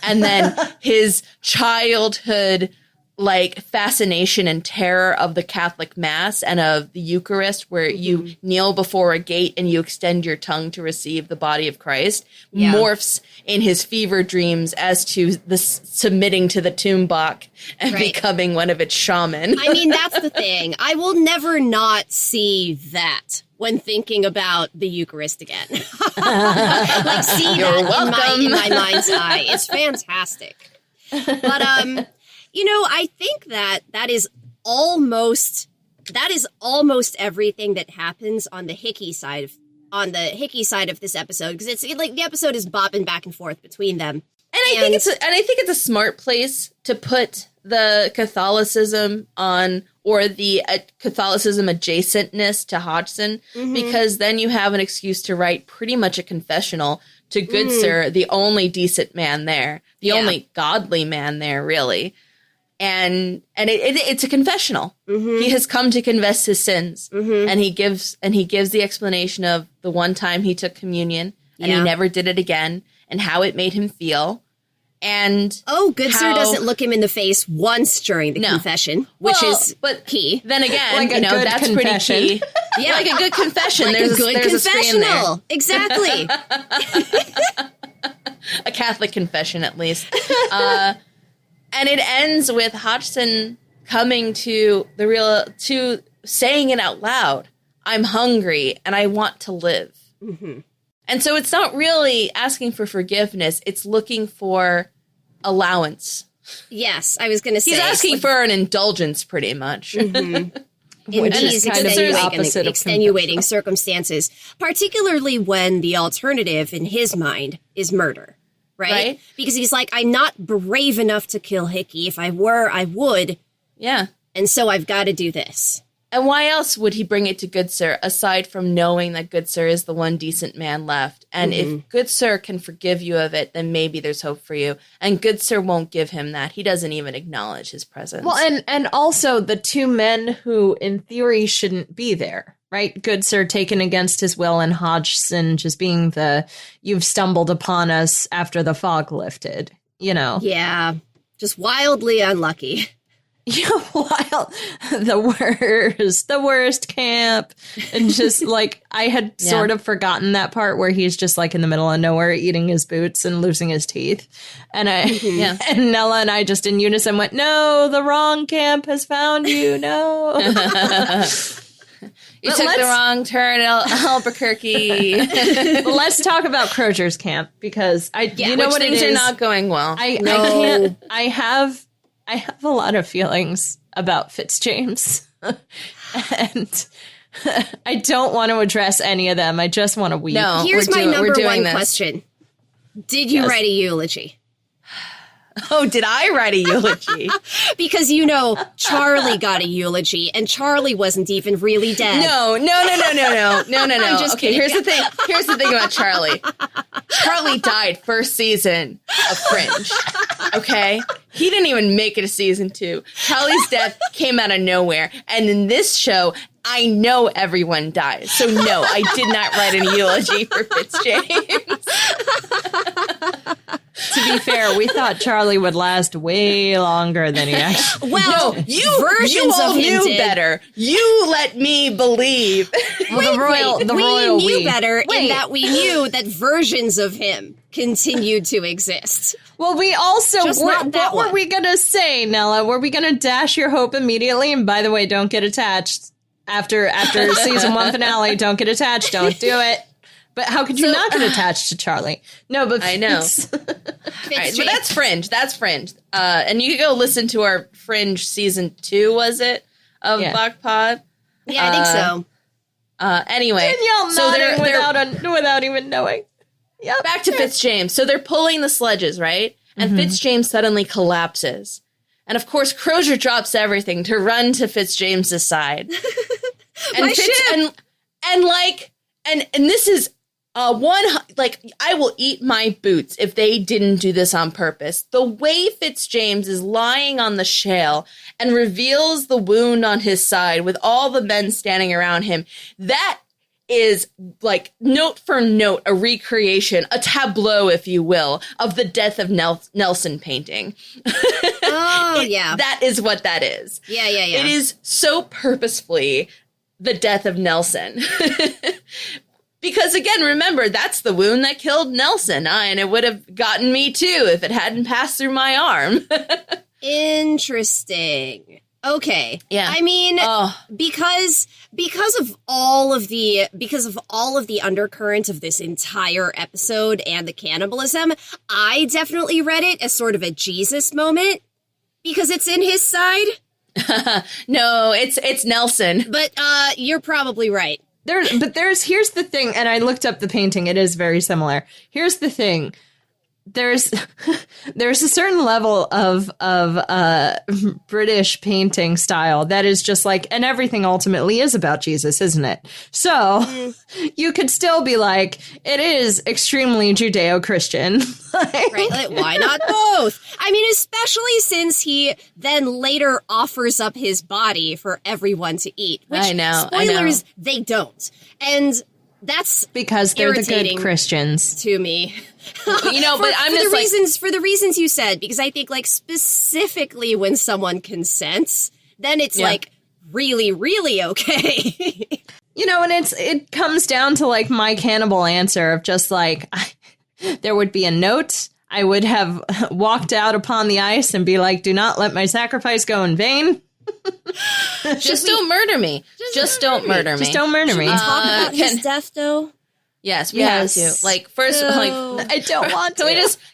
D: and then his childhood like fascination and terror of the Catholic Mass and of the Eucharist, where you kneel before a gate and you extend your tongue to receive the body of Christ, morphs in his fever dreams as to the submitting to the Tumbach and becoming one of its shaman.
C: I mean, that's the thing. I will never not see that when thinking about the Eucharist again. Like, see that in my mind's eye. It's fantastic. But, you know, I think that is almost everything that happens on the Hickey side of this episode, because it's like the episode is bopping back and forth between them.
D: And I think it's a smart place to put the Catholicism on, or the Catholicism adjacentness to Hodgson, because then you have an excuse to write pretty much a confessional to Good Sir, the only decent man there, the only godly man there, really. And it's a confessional. He has come to confess his sins, and he gives the explanation of the one time he took communion and he never did it again, and how it made him feel. And
C: Good Sir doesn't look him in the face once during the confession, which is key.
D: Then again,
B: like
D: that's
B: confession.
D: pretty key. Yeah, like a good confession.
C: Like
D: there's
C: a good
D: there's
C: confessional.
D: A
C: Exactly.
D: A Catholic confession, at least. And it ends with Hodgson coming to saying it out loud. I'm hungry and I want to live. And so it's not really asking for forgiveness. It's looking for allowance.
C: Yes, I was going to say.
D: He's asking for an indulgence, pretty much.
C: In these extenuating circumstances, particularly when the alternative in his mind is murder. Right? Because he's like, I'm not brave enough to kill Hickey. If I were, I would.
D: Yeah.
C: And so I've got to do this.
D: And why else would he bring it to Good Sir, aside from knowing that Good Sir is the one decent man left? And if Good Sir can forgive you of it, then maybe there's hope for you. And Good Sir won't give him that. He doesn't even acknowledge his presence.
B: Well, and also the two men who, in theory, shouldn't be there. Right? Good Sir taken against his will, and Hodgson just being you've stumbled upon us after the fog lifted, you know?
C: Yeah. Just wildly unlucky.
B: Yeah, the worst camp. And just like, I had sort of forgotten that part where he's just like in the middle of nowhere eating his boots and losing his teeth. And and Nella and I just in unison went, no, the wrong camp has found you. No.
D: You took the wrong turn at Albuquerque.
B: Let's talk about Crozier's camp, because you know what
D: things are not going well.
B: I have a lot a feelings about Fitzjames. And I don't want to address any of them. I just want to weep.
C: No, here's my number one question. Did you write a eulogy?
D: Oh, did I write a eulogy?
C: Because, you know, Charlie got a eulogy, and Charlie wasn't even really dead.
D: No.
C: I'm just kidding.
D: Here's the thing. Here's the thing about Charlie. Charlie died first season of Fringe. Okay? He didn't even make it to season 2. Charlie's death came out of nowhere. And in this show, I know everyone dies. So no, I did not write an eulogy for Fitzjames. To
B: be fair, we thought Charlie would last way longer than he actually.
C: Well,
D: No, you all
C: of him
D: knew
C: did.
D: better. You let me believe.
B: Well, the royal
C: we knew
B: we.
C: better in
B: Wait.
C: that we knew that versions of him continued to exist.
B: Well, we also
C: Just not that
B: what were
C: one.
B: we gonna say, Nella? Were we gonna dash your hope immediately? And by the way, don't get attached after season 1 finale. Don't get attached. Don't do it. But how could you not get attached to Charlie? No, but
D: I know. All right, but that's Fringe. That's Fringe. And you can go listen to our Fringe season 2, was it, of
B: Yeah.
D: Bach Pod?
C: Yeah, I think so.
D: Anyway,
B: Danielle
D: so
B: nodding without even knowing. Yep.
D: back to Fitzjames. So they're pulling the sledges, right? And Fitzjames suddenly collapses. And of course, Crozier drops everything to run to Fitzjames's side. And
C: My ship!
D: And this is I will eat my boots if they didn't do this on purpose. The way Fitzjames is lying on the shale and reveals the wound on his side with all the men standing around him, that is like note for note a recreation, a tableau, if you will, of the death of Nelson painting.
C: Oh, yeah.
D: That is what that is.
C: Yeah.
D: It is so purposefully the death of Nelson. Because again, remember, that's the wound that killed Nelson, and it would have gotten me too if it hadn't passed through my arm.
C: Interesting. Okay.
D: Yeah.
C: I mean,
D: Oh.
C: because of all of the undercurrent of this entire episode and the cannibalism, I definitely read it as sort of a Jesus moment because it's in his side.
D: No, it's Nelson.
C: But you're probably right.
B: Here's the thing, and I looked up the painting. It is very similar. Here's the thing. There's a certain level of British painting style that is just like, and everything ultimately is about Jesus, isn't it? So you could still be like, it is extremely Judeo-Christian.
C: Right? Like, why not both? I mean, especially since he then later offers up his body for everyone to eat. Which,
D: I know.
C: spoilers, they don't. And that's
B: Because they're the
C: irritating
B: good Christians.
C: to me.
D: You know, but I'm just like,
C: for the reasons you said, because I think like specifically when someone consents, then it's like really, really okay.
B: You know, and it comes down to like my cannibal answer of just like, there would be a note. I would have walked out upon the ice and be like, do not let my sacrifice go in vain.
D: just don't murder me. Just don't murder me.
B: Just don't murder me.
C: Talk about his death, though.
D: Yes, we have to. Like, first, like,
B: I don't want to.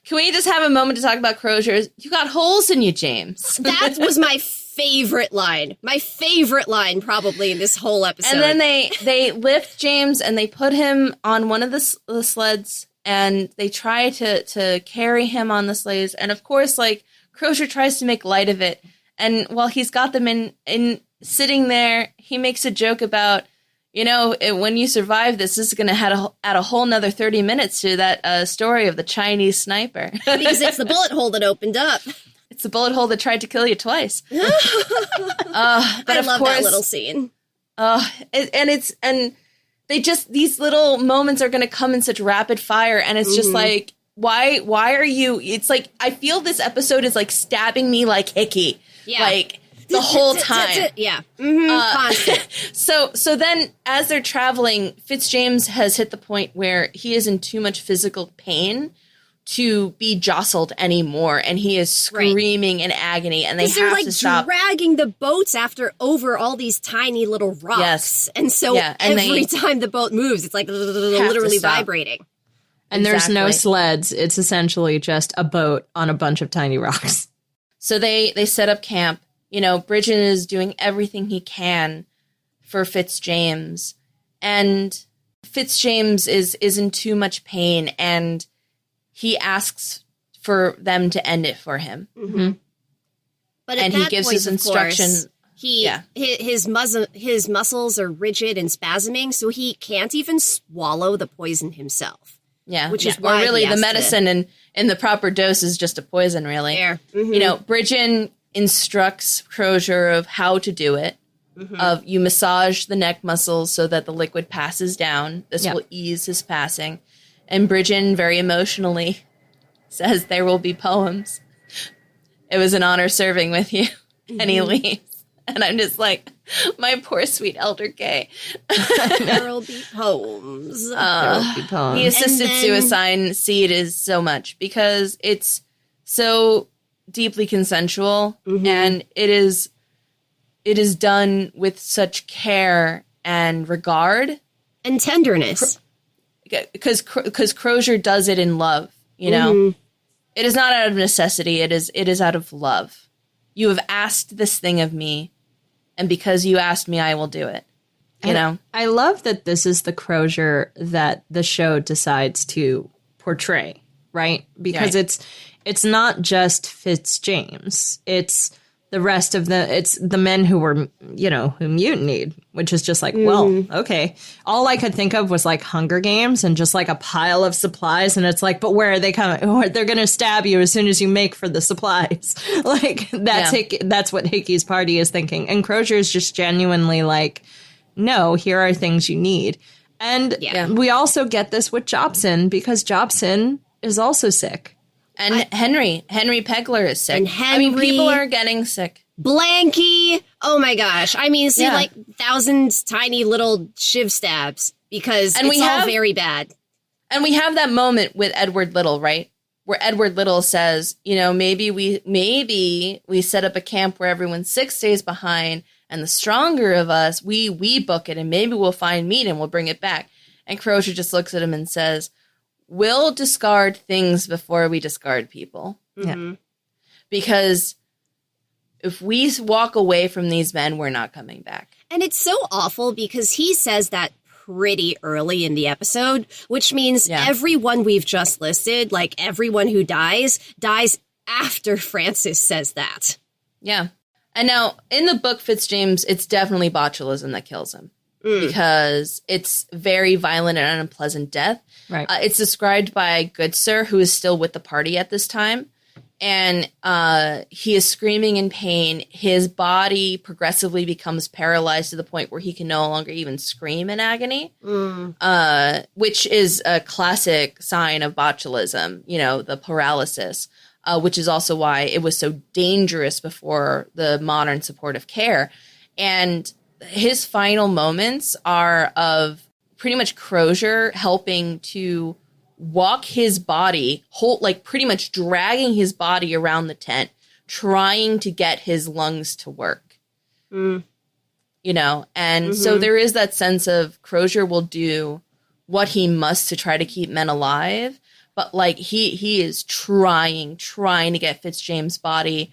D: Can we just have a moment to talk about Crozier? You got holes in you, James.
C: That was my favorite line. My favorite line, probably, in this whole episode.
D: And then they lift James and they put him on one of the sleds and they try to carry him on the sleighs. And of course, like, Crozier tries to make light of it. And while he's got them in sitting there, he makes a joke about, you know, when you survive this is going to add a whole nother 30 minutes to that story of the Chinese sniper.
C: because it's the bullet hole that opened up.
D: It's the bullet hole that tried to kill you twice. But
C: I
D: of
C: love
D: course,
C: that little scene.
D: And they just, these little moments are going to come in such rapid fire. And it's just like, why are you, it's like, I feel this episode is like stabbing me like Hickey.
C: Yeah.
D: Like the whole time.
C: Yeah. Constant.
D: So then as they're traveling, Fitzjames has hit the point where he is in too much physical pain to be jostled anymore, and he is screaming in agony, and they have
C: like
D: to stop.
C: dragging the boats over all these tiny little rocks.
D: Yes.
C: And so
D: and
C: every time the boat moves, it's like literally
D: stop.
C: vibrating.
B: And there's no
D: Exactly.
B: sleds. It's essentially just a boat on a bunch of tiny rocks.
D: So they set up camp. You know, Bridgen is doing everything he can for Fitzjames, and Fitzjames is in too much pain, and he asks for them to end it for him.
C: But
D: And
C: at
D: he
C: that
D: gives
C: point,
D: his
C: of
D: instruction.
C: course, his muscles are rigid and spasming, so he can't even swallow the poison himself.
D: Yeah,
C: Which is
D: Well,
C: why
D: really
C: he
D: the
C: has
D: medicine in the proper dose is just a poison, really.
C: There.
D: You know, Bridgen instructs Crozier of how to do it. Of you massage the neck muscles so that the liquid passes down. This will ease his passing. And Bridgen very emotionally says there will be poems. It was an honor serving with you. And he leaves. And I'm just like, my poor sweet Elder Kay.
C: There'll be poems.
B: There'll be poems.
D: The assisted suicide scene is so much because it's so deeply consensual and it is done with such care and regard.
C: And tenderness.
D: Because Crozier does it in love, you know? It is not out of necessity. It is out of love. You have asked this thing of me, and because you asked me, I will do it. You know?
B: I love that this is the Crozier that the show decides to portray, right? Because it's not just Fitzjames. It's the rest of it's the men who were, you know, who mutinied, which is just like, well, okay. All I could think of was like Hunger Games and just like a pile of supplies. And it's like, but where are they coming? They're going to stab you as soon as you make for the supplies. Like that's what Hickey's party is thinking. And Crozier is just genuinely like, no, here are things you need. And we also get this with Jobson because Jobson is also sick.
D: And Henry Pegler is sick.
C: And Henry,
D: I mean, people are getting sick.
C: Blanky. Oh my gosh. I mean, see, like thousands tiny little shiv stabs because it's all very bad.
D: And we have that moment with Edward Little, right? Where Edward Little says, you know, maybe we set up a camp where everyone's 6 days behind and the stronger of us, we book it and maybe we'll find meat and we'll bring it back. And Crozier just looks at him and says, we'll discard things before we discard people. Because if we walk away from these men, we're not coming back.
C: And it's so awful because he says that pretty early in the episode, which means everyone we've just listed, like everyone who dies after Francis says that.
D: Yeah. And now in the book, Fitzjames, it's definitely botulism that kills him. Because it's very violent and unpleasant death.
B: Right.
D: It's described by Goodsir, who is still with the party at this time. And he is screaming in pain. His body progressively becomes paralyzed to the point where he can no longer even scream in agony, which is a classic sign of botulism, you know, the paralysis, which is also why it was so dangerous before the modern supportive care. And his final moments are of pretty much Crozier helping to walk his body, pretty much dragging his body around the tent, trying to get his lungs to work. You know, and so there is that sense of Crozier will do what he must to try to keep men alive, but like he is trying to get Fitzjames' body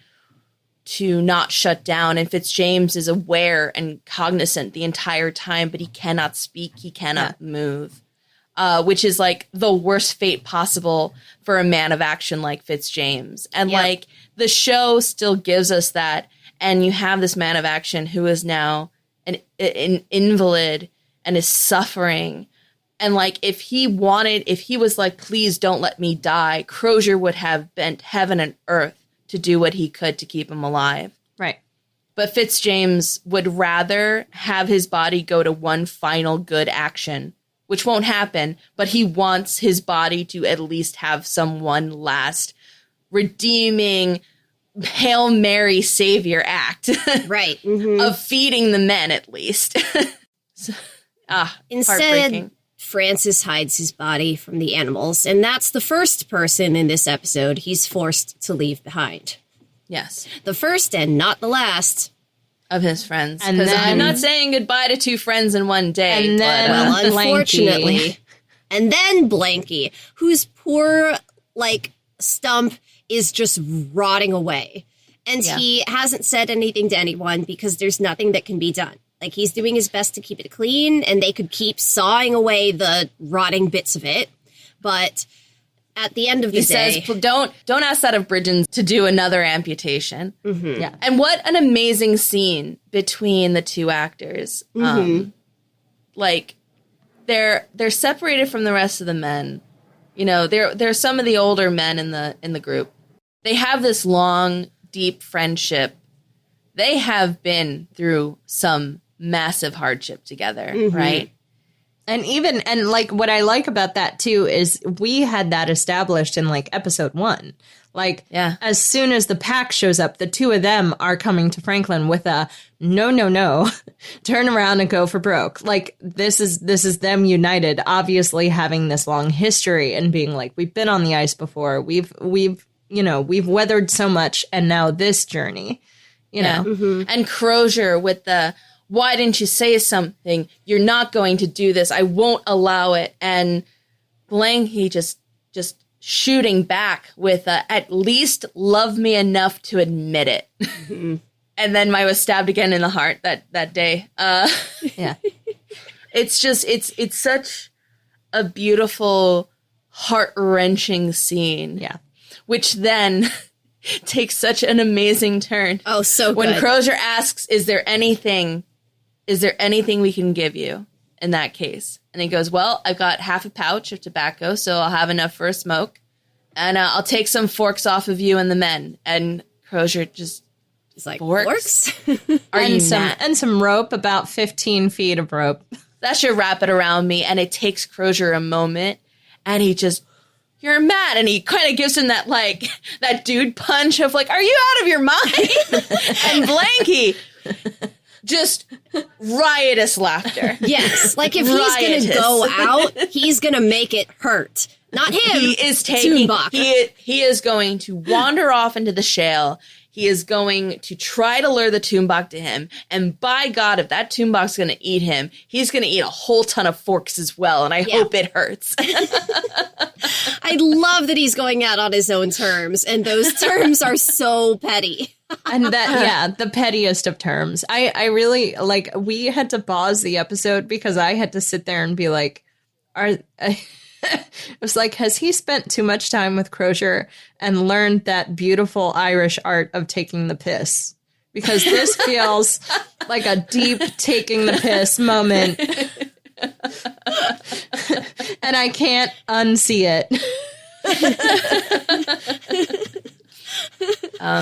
D: to not shut down, and Fitzjames is aware and cognizant the entire time, but he cannot speak, he cannot move, which is like the worst fate possible for a man of action like Fitzjames. And like the show still gives us that, and you have this man of action who is now an invalid and is suffering. And like if he was like, please don't let me die, Crozier would have bent heaven and earth to do what he could to keep him alive.
B: Right.
D: But Fitzjames would rather have his body go to one final good action, which won't happen, but he wants his body to at least have some one last redeeming Hail Mary savior act.
C: Right.
D: Of feeding the men at least.
C: Instead, Francis hides his body from the animals, and that's the first person in this episode he's forced to leave behind.
D: Yes.
C: The first and not the last
D: of his friends. And I'm not saying goodbye to two friends in one day.
B: And then,
C: well, unfortunately. And then Blanky, whose poor, stump is just rotting away. And he hasn't said anything to anyone because there's nothing that can be done. Like, he's doing his best to keep it clean, and they could keep sawing away the rotting bits of it. But at the end of the day...
D: He says, don't ask that of Bridgens to do another amputation.
B: Yeah.
D: And what an amazing scene between the two actors. They're separated from the rest of the men. You know, they're some of the older men in the group. They have this long, deep friendship. They have been through some massive hardship together, right?
B: And like what I like about that too is we had that established in like episode 1. Like, as soon as the pack shows up, the two of them are coming to Franklin with a no, turn around and go for broke. Like, this is them united, obviously having this long history and being like, we've been on the ice before. We've weathered so much, and now this journey, you know.
D: Mm-hmm. And Crozier with the, why didn't you say something? You're not going to do this. I won't allow it. And Blanky just shooting back with at least love me enough to admit it. Mm-hmm. And then I was stabbed again in the heart that day.
B: Yeah.
D: It's just, it's such a beautiful, heart-wrenching scene.
B: Yeah.
D: Which then takes such an amazing turn.
C: Oh, so good.
D: When Crozier asks, is there anything we can give you in that case? And he goes, well, I've got half a pouch of tobacco, so I'll have enough for a smoke. And I'll take some forks off of you and the men. And Crozier just...
C: He's like,
D: forks?
B: And some rope, about 15 feet of rope.
D: That should wrap it around me. And it takes Crozier a moment. And he just... You're mad. And he kind of gives him that, like, that dude punch of, like, are you out of your mind? And Blanky... just riotous laughter.
C: Yes, like if he's gonna go out, he's gonna make it hurt. Not him.
D: He is taking.
C: Toonbach.
D: He is going to wander off into the shale. He is going to try to lure the Toonbach to him. And by God, if that Toonbach's going to eat him, he's going to eat a whole ton of forks as well. And I hope it hurts.
C: I love that he's going out on his own terms, and those terms are so petty.
B: And that, the pettiest of terms. I really, like, we had to pause the episode because I had to sit there and be like, it was like, has he spent too much time with Crozier and learned that beautiful Irish art of taking the piss? Because this feels like a deep taking the piss moment. And I can't unsee it.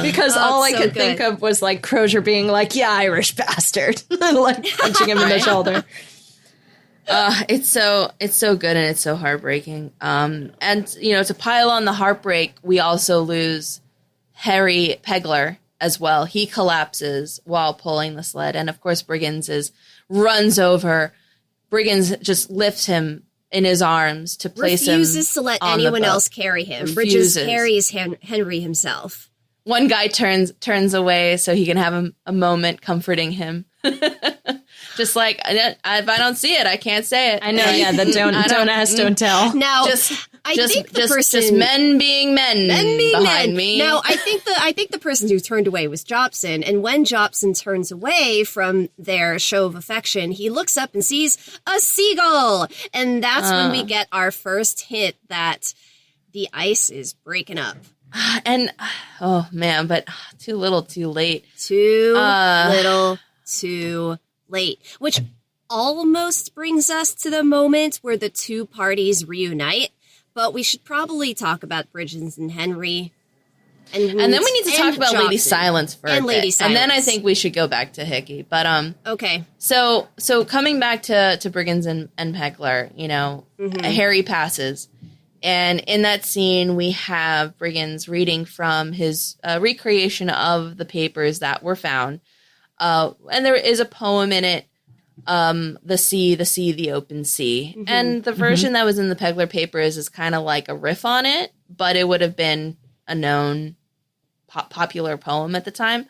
B: Because all I could think of was like Crozier being like, yeah, Irish bastard. Like punching him in the shoulder.
D: It's so good and it's so heartbreaking. And to pile on the heartbreak, we also lose Harry Pegler as well. He collapses while pulling the sled, and of course Briggins runs over. Briggins just lifts him in his arms to place him.
C: Refuses to let anyone else carry him. Bridges carries Henry himself.
D: One guy turns away so he can have a moment comforting him. Just like, if I don't see it, I can't say it.
B: I know, yeah, the don't ask, don't tell.
C: Now, I think the person,
D: men being men behind me.
C: Now, I think the person who turned away was Jobson, and when Jobson turns away from their show of affection, he looks up and sees a seagull, and that's when we get our first hint that the ice is breaking up.
D: And, oh man, but too little, too late.
C: Too little, too late. Which almost brings us to the moment where the two parties reunite. But we should probably talk about Bridgens and Henry. And then
D: we need to talk about Lady Silence for a bit. And then I think we should go back to Hickey. But
C: okay.
D: So coming back to Briggins and Pegler, Harry passes. And in that scene, we have Briggins reading from his recreation of the papers that were found. And there is a poem in it, the sea, the open sea. Mm-hmm. And the version that was in the Pegler papers is kind of like a riff on it, but it would have been a known popular poem at the time.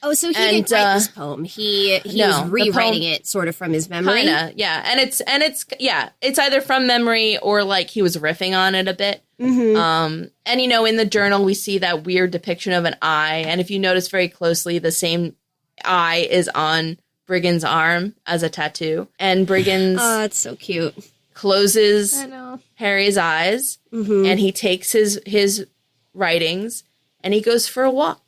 C: Oh, so he didn't write this poem. He was rewriting it sort of from his memory.
D: Kinda, yeah. And it's either from memory or like he was riffing on it a bit. Mm-hmm. And in the journal we see that weird depiction of an eye, and if you notice very closely, the same eye is on Briggins' arm as a tattoo. And Briggins,
C: it's so cute,
D: closes Harry's eyes, and he takes his writings and he goes for a walk.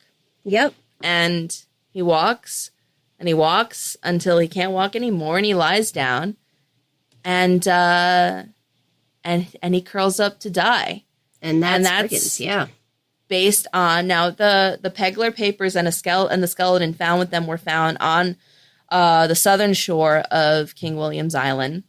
C: Yep.
D: And he walks and he walks until he can't walk anymore, and he lies down and he curls up to die.
C: And that's Briggins, yeah.
D: Based on now the Pegler papers and the skeleton found with them were found on the southern shore of King William's Island.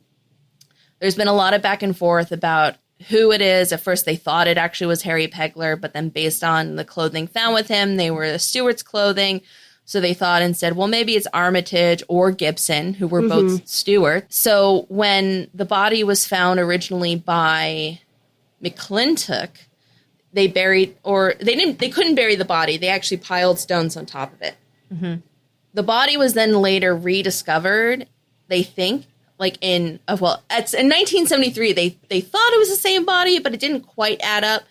D: there's been a lot of back and forth about who it is. At first, they thought it actually was Harry Pegler, but then based on the clothing found with him, they were the Stewart's clothing. So they thought instead, well, maybe it's Armitage or Gibson, who were both Stewarts. So when the body was found originally by McClintock, they couldn't bury the body. They actually piled stones on top of it. Mm-hmm. The body was then later rediscovered, they think, it's in 1973. They thought it was the same body, but it didn't quite add up.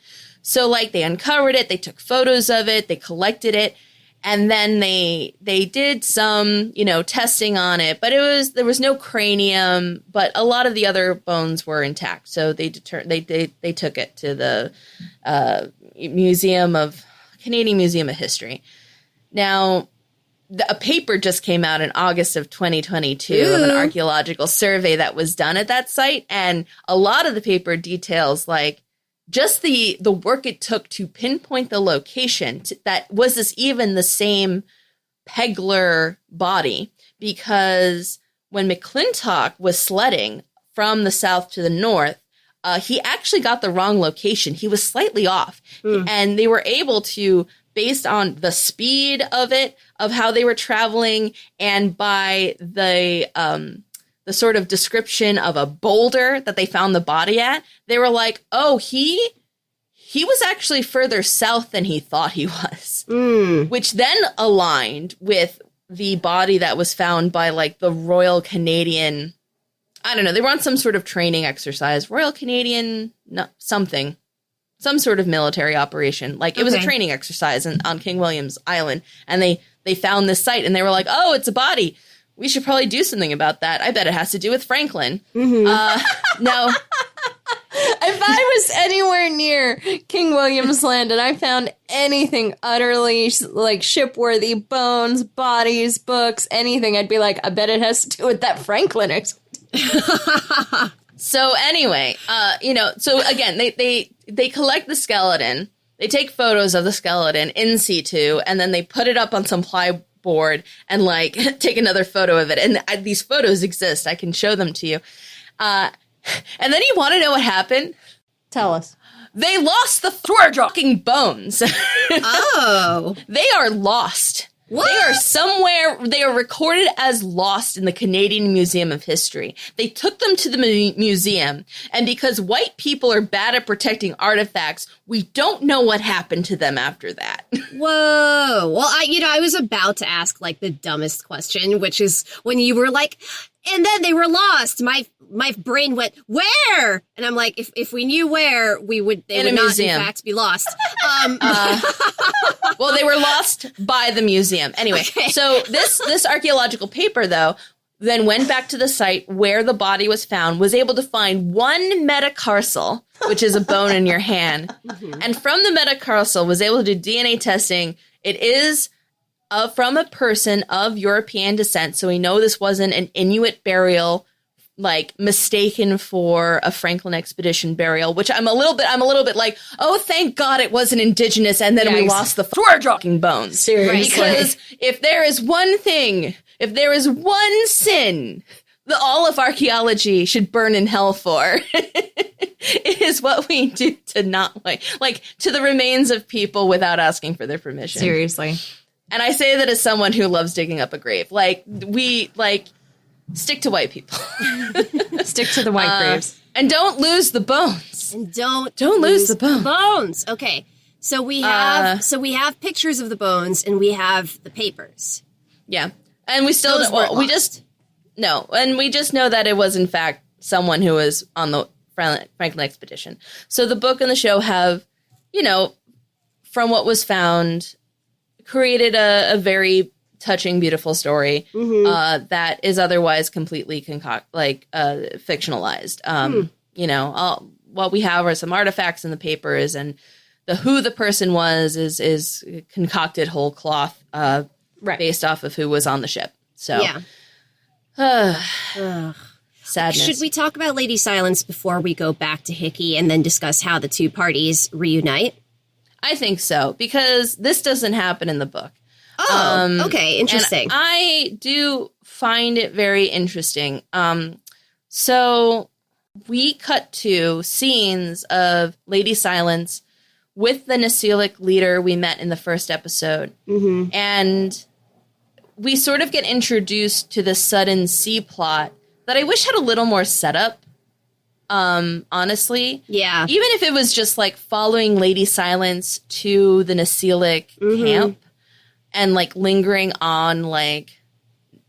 D: So they uncovered it, they took photos of it, they collected it, and then they did some, testing on it, but there was no cranium, but a lot of the other bones were intact. So they took it to the Canadian Museum of History. Now, a paper just came out in August of 2022 of an archaeological survey that was done at that site, and a lot of the paper details just the work it took to pinpoint the location that was this even the same Pegler body, because when McClintock was sledding from the south to the north, he actually got the wrong location. He was slightly off, and they were able to, based on the speed of it, of how they were traveling, and by the sort of description of a boulder that they found the body at, they were like, oh, he was actually further south than he thought he was, which then aligned with the body that was found by the Royal Canadian, I don't know, they were on some sort of training exercise, Royal Canadian, some sort of military operation. It was a training exercise on King William's Island, and they found this site, and they were like, oh, it's a body. We should probably do something about that. I bet it has to do with Franklin. No.
B: If I was anywhere near King William's Land and I found anything utterly shipworthy, bones, bodies, books, anything, I'd be like, I bet it has to do with that Franklin expedition.
D: So anyway, so again, they collect the skeleton, they take photos of the skeleton in situ, and then they put it up on some plyboard and take another photo of it. And these photos exist. I can show them to you. And then you want to know what happened?
B: Tell us.
D: They lost the fucking bones.
C: Oh.
D: They are lost.
C: What?
D: They are somewhere, they are recorded as lost in the Canadian Museum of History. They took them to the museum, and because white people are bad at protecting artifacts, we don't know what happened to them after that.
C: Whoa. Well, I was about to ask the dumbest question, which is when you were like, and then they were lost. My brain went, where? And I'm like, if we knew where, they would not, in fact, be lost.
D: Well, they were lost by the museum. Anyway, So this archaeological paper, though, then went back to the site where the body was found, was able to find one metacarsal, which is a bone in your hand. And from the metacarsal was able to do DNA testing. It is from a person of European descent. So we know this wasn't an Inuit burial, mistaken for a Franklin expedition burial, which I'm a little bit like, oh, thank God it wasn't indigenous, and then we lost the fucking bones.
B: Seriously.
D: Because if there is one sin that all of archaeology should burn in hell for, it is what we do to not to the remains of people without asking for their permission.
B: Seriously.
D: And I say that as someone who loves digging up a grave. Stick to white people.
B: Stick to the white graves.
D: And don't lose the bones.
C: And don't
D: lose the
C: bones. Okay. So we have pictures of the bones, and we have the papers.
D: Yeah. And we still we just know that it was in fact someone who was on the Franklin expedition. So the book and the show have, from what was found, created a very touching, beautiful story that is otherwise completely fictionalized. What we have are some artifacts in the papers, and who the person was is concocted whole cloth, based off of who was on the ship. So, sadness.
C: Should we talk about Lady Silence before we go back to Hickey and then discuss how the two parties reunite?
D: I think so, because this doesn't happen in the book.
C: Oh, okay. Interesting.
D: And I do find it very interesting. So we cut to scenes of Lady Silence with the Nasilic leader we met in the first episode.
C: Mm-hmm.
D: And we sort of get introduced to the sudden sea plot that I wish had a little more setup. Honestly.
C: Yeah.
D: Even if it was just like following Lady Silence to the Nasilic camp and like lingering on like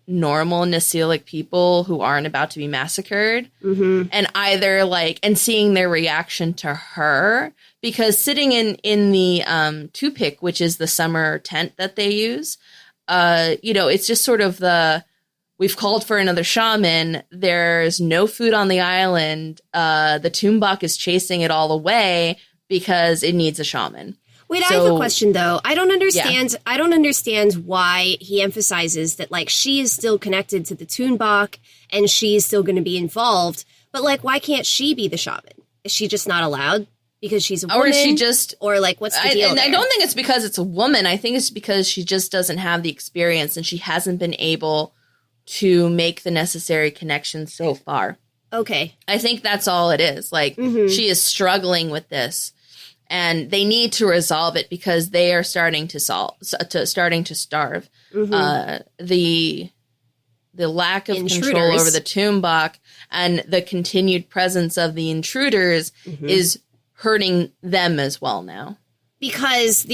D: normal Nasilic people who aren't about to be massacred and either like and seeing their reaction to her, because sitting in the Tupik, which is the summer tent that they use, it's just sort of we've called for another shaman. There's no food on the island. The Tumbok is chasing it all away because it needs a shaman.
C: Wait, I have a question though. I don't understand. Yeah. I don't understand why he emphasizes that like she is still connected to the Tumbok and she is still going to be involved. But like, why can't she be the shaman? Is she just not allowed because she's a woman?
D: Or is she just?
C: Or like, what's the deal?
D: I don't think it's because it's a woman. I think it's because she just doesn't have the experience and she hasn't been able to make the necessary connections so far.
C: Okay.
D: I think that's all it is. Like, she is struggling with this. And they need to resolve it because they are starting to starve. The lack of control over the Tumbok and the continued presence of the intruders is hurting them as well now.
C: Because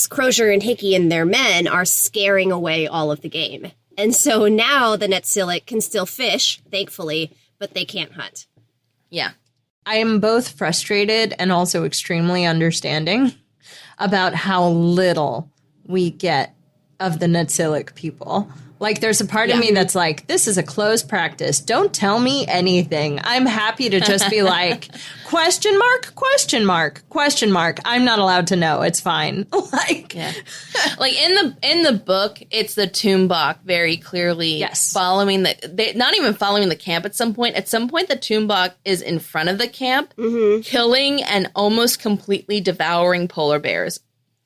C: Crozier and Hickey and their men are scaring away all of the game. And so now the Natsilic can still fish, thankfully, but they can't hunt.
D: Yeah.
B: I am both frustrated and also extremely understanding about how little we get of the Natsilic people. Like, there's a part of me that's like, this is a closed practice. Don't tell me anything. I'm happy to just be like, question mark, question mark, question mark. I'm not allowed to know. It's fine. Like
D: in the book, it's the Tumbok very clearly following not even following the camp at some point. At some point, the Tumbok is in front of the camp, killing and almost completely devouring polar bears.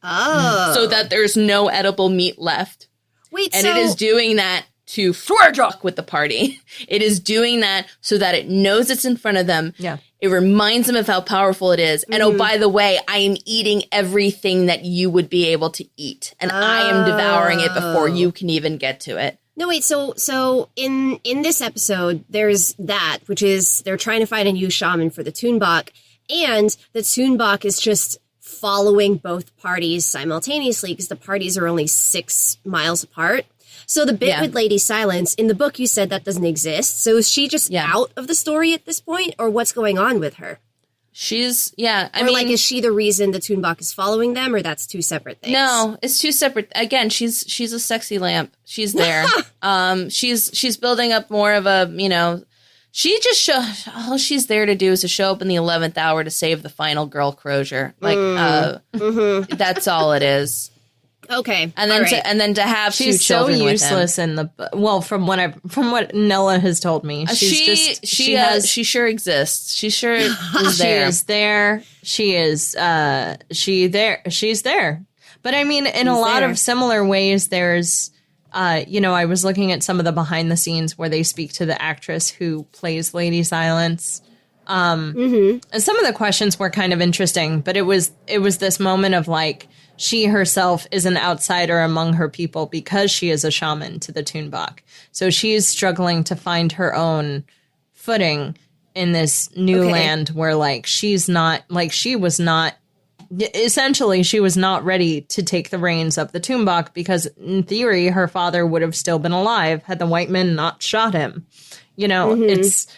C: Oh.
D: So that there's no edible meat left.
C: Wait,
D: and it is doing that to fuck with the party. It is doing that so that it knows it's in front of them.
B: Yeah.
D: It reminds them of how powerful it is. And oh, by the way, I am eating everything that you would be able to eat. And I am devouring it before you can even get to it.
C: No, wait, so in this episode, there's that, which is they're trying to find a new shaman for the Tumbok. And the Tumbok is just following both parties simultaneously because the parties are only 6 miles apart. So the bit with Lady Silence, in the book you said that doesn't exist. So is she just out of the story at this point? Or what's going on with her?
D: She's, I mean,
C: like, is she the reason the Tumbok is following them, or that's two separate things?
D: No, it's two separate. Again, she's a sexy lamp. She's there. She's building up more of a, she just all she's there to do is to show up in the 11th hour to save the final girl Crozier. Like, that's all it is.
C: Okay,
D: and then to have
B: she's
D: two children
B: so
D: with
B: useless
D: him.
B: from what Nella has told me,
D: she sure exists. She sure is there.
B: She is there. She's there. But I mean, in a lot of similar ways, there's. I was looking at some of the behind the scenes where they speak to the actress who plays Lady Silence. And some of the questions were kind of interesting, but it was this moment of like, she herself is an outsider among her people because she is a shaman to the Tumbok. So she's struggling to find her own footing in this new land where like, she was not ready to take the reins of the Tumbok because in theory, her father would have still been alive had the white men not shot him. It's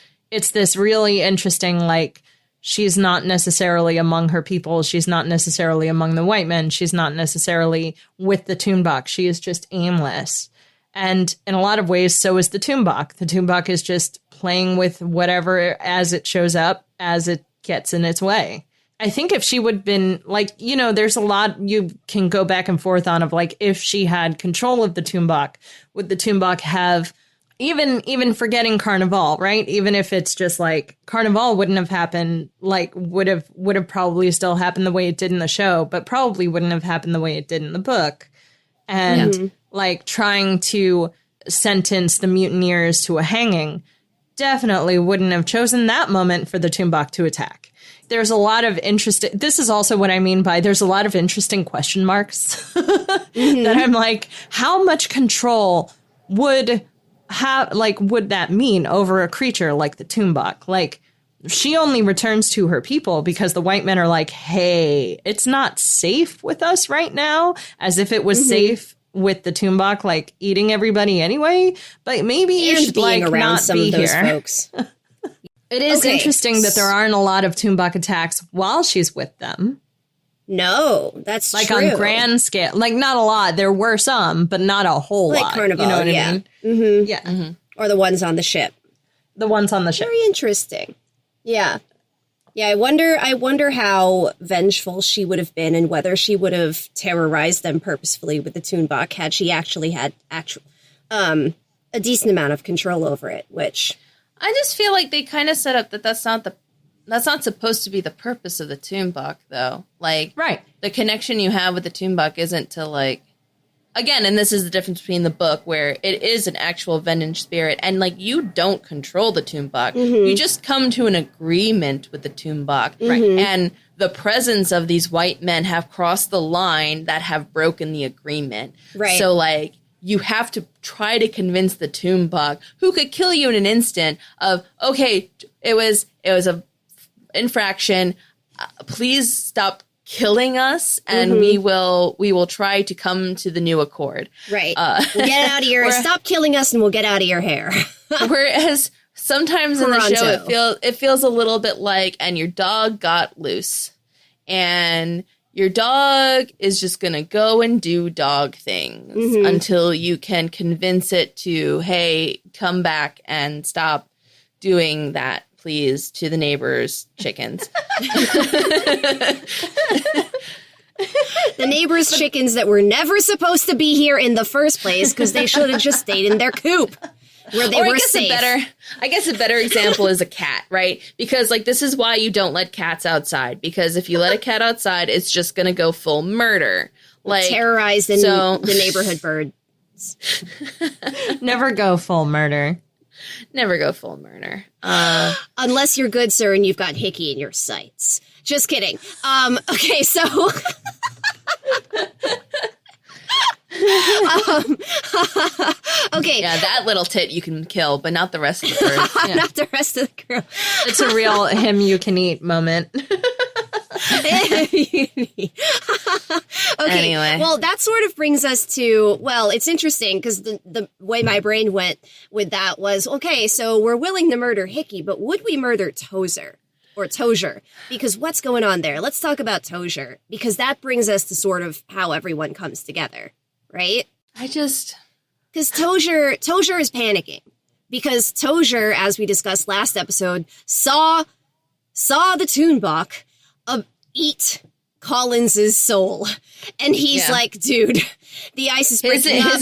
B: this really interesting, like, she's not necessarily among her people. She's not necessarily among the white men. She's not necessarily with the Tumbok. She is just aimless. And in a lot of ways, so is the Tumbok. The Tumbok is just playing with whatever as it shows up, as it gets in its way. I think if she would have been like, there's a lot you can go back and forth on of like, if she had control of the Tumbok, would the Tumbok have even forgetting Carnival, right? Even if it's just like Carnival wouldn't have happened, like would have probably still happened the way it did in the show, but probably wouldn't have happened the way it did in the book. And like trying to sentence the mutineers to a hanging definitely wouldn't have chosen that moment for the Tumbok to attack. There's a lot of interesting, this is also what I mean by there's a lot of interesting question marks that I'm like, how much control would that mean over a creature like the Tumbok? Like, she only returns to her people because the white men are like, hey, it's not safe with us right now, as if it was safe with the Tumbok, like eating everybody anyway. But maybe you should like
C: around
B: not
C: some
B: be
C: of those
B: here.
C: folks.
B: It is
C: Okay.
B: interesting that there aren't a lot of Tumbok attacks while she's with them.
C: No, that's
B: Like
C: true.
B: on grand scale. Like not a lot. There were some, but not a whole
C: Like
B: lot.
C: Carnival,
B: you know what
C: yeah.
B: I mean? Mm-hmm. Yeah.
C: Or the ones on the ship.
B: The ones on the ship.
C: Very interesting. Yeah. Yeah, I wonder how vengeful she would have been and whether she would have terrorized them purposefully with the Tumbok had she actually had a decent amount of control over it, which
D: I just feel like they kind of set up that that's not supposed to be the purpose of the Tumbok, though. Like,
B: Right.
D: the connection you have with the Tumbok isn't to, like, again, and this is the difference between the book where it is an actual vengeance spirit, and, like, you don't control the Tumbok. You just come to an agreement with the Tumbok. Right. And the presence of these white men have crossed the line that have broken the agreement.
C: Right.
D: So, like, you have to try to convince the Tumbok, who could kill you in an instant, of, okay, it was a infraction. Please stop killing us, and we will try to come to the new accord.
C: right. We'll get out of your stop killing us and we'll get out of your hair.
D: Whereas sometimes in the show
C: Pronto.
D: it feels a little bit like, and your dog got loose, and your dog is just gonna go and do dog things until you can convince it to, hey, come back and stop doing that, please, to the neighbors' chickens.
C: The neighbors' chickens that were never supposed to be here in the first place because they should have just stayed in their coop where they were safe.
D: I guess a better example is a cat, right? Because, like, this is why you don't let cats outside. Because if you let a cat outside, it's just going to go full murder. Like,
C: Terrorize the neighborhood bird.
B: Never go full murder.
D: Never go full murder.
C: Unless you're good, sir, and you've got Hickey in your sights. Just kidding. Okay, so... okay.
D: Yeah, that little tit you can kill, but not the rest of the birds. Yeah.
C: Not the rest of the crew.
B: It's a real him you can eat moment.
C: Okay.
D: Anyway.
C: Well, that sort of brings us to, well, it's interesting because the way my brain went with that was, okay, so we're willing to murder Hickey, but would we murder Tozer? Or Tozier? Because what's going on there? Let's talk about Tozier, because that brings us to sort of how everyone comes together, right?
D: Because
C: Tozier is panicking. Because Tozier, as we discussed last episode, saw the Tumbok eat Collins's soul. And he's like, dude, the ice is breaking up.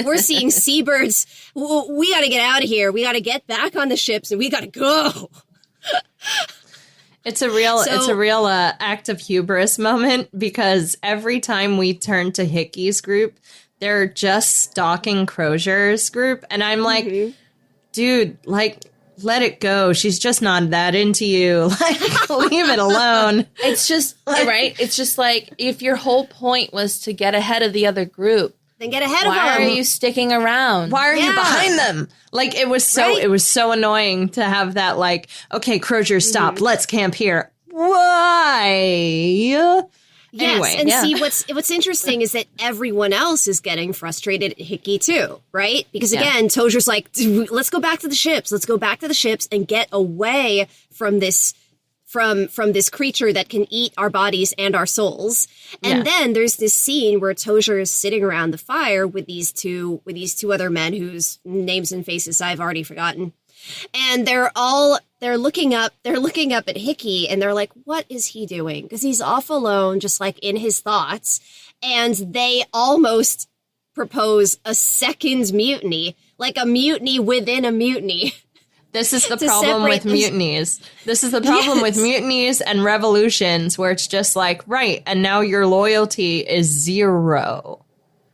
C: We're seeing seabirds. We got to get out of here. We got to get back on the ships and we got to go.
B: It's a real act of hubris moment, because every time we turn to Hickey's group, they're just stalking Crozier's group. And I'm like, dude, like, let it go. She's just not that into you. Like, leave it alone.
D: it's just, right? It's just like, if your whole point was to get ahead of the other group,
C: Then get ahead of them.
D: why are you sticking around?
B: Why are you behind them? Like, it was so annoying to have that, like, okay, Crozier, stop. Let's camp here. Why?
C: Yes, and see, what's interesting is that everyone else is getting frustrated at Hickey too, right? Because again, Tozier's like, let's go back to the ships. Let's go back to the ships and get away from this from this creature that can eat our bodies and our souls. And then there's this scene where Tozier is sitting around the fire with these two other men whose names and faces I've already forgotten. And they're looking up at Hickey and they're like, what is he doing? Because he's off alone, just like in his thoughts. And they almost propose a second mutiny, like a mutiny within a mutiny.
B: This is the problem with mutinies. This is the problem with mutinies and revolutions, where it's just like, right, and now your loyalty is 0.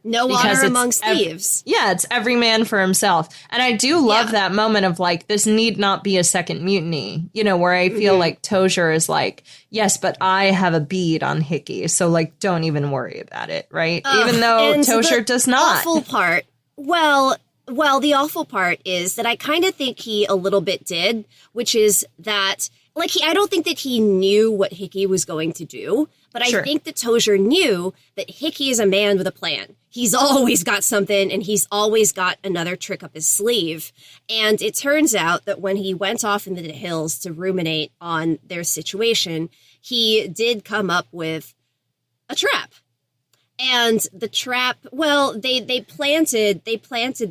C: No honor amongst thieves.
B: It's every man for himself. And I do love that moment of like, this need not be a second mutiny, you know, where I feel like Tozier is like, yes, but I have a bead on Hickey. So like, don't even worry about it. Right. Even though Tozier does not.
C: Awful part. Well, the awful part is that I kind of think he a little bit did, which is that like I don't think that he knew what Hickey was going to do. But I think that Tozier knew that Hickey is a man with a plan. He's always got something, and he's always got another trick up his sleeve. And it turns out that when he went off into the hills to ruminate on their situation, he did come up with a trap. And the trap, well, they planted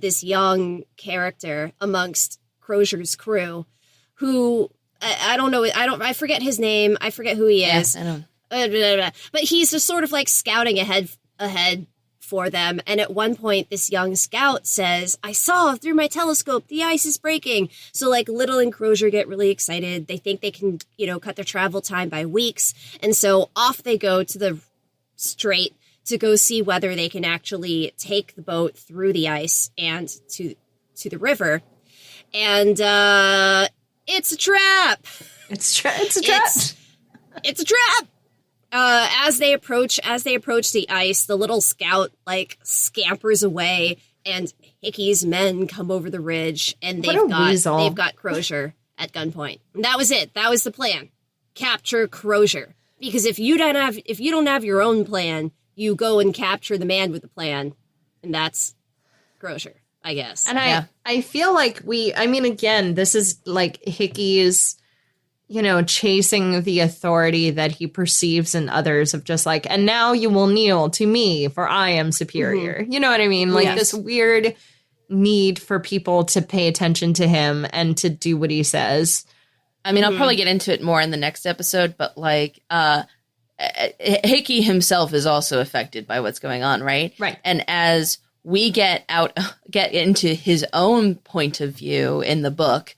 C: this young character amongst Crozier's crew, who I forget his name, I forget who he is.
D: I don't.
C: But he's just sort of like scouting ahead for them. And at one point, this young scout says, I saw through my telescope, the ice is breaking. So like Little and Crozier get really excited. They think they can, you know, cut their travel time by weeks. And so off they go to the strait to go see whether they can actually take the boat through the ice and to the river. And it's a trap.
B: It's a trap.
C: It's a trap. As they approach the ice, the little scout like scampers away, and Hickey's men come over the ridge, and they've got Crozier at gunpoint. And that was it. That was the plan. Capture Crozier. Because if you don't have your own plan, you go and capture the man with the plan, and that's Crozier, I guess.
B: And I feel like again, this is like Hickey's, you know, chasing the authority that he perceives in others of just like, and now you will kneel to me for I am superior. You know what I mean? Like this weird need for people to pay attention to him and to do what he says.
D: I mean, I'll probably get into it more in the next episode, but like, Hickey himself is also affected by what's going on, right?
B: Right.
D: And as we get into his own point of view in the book,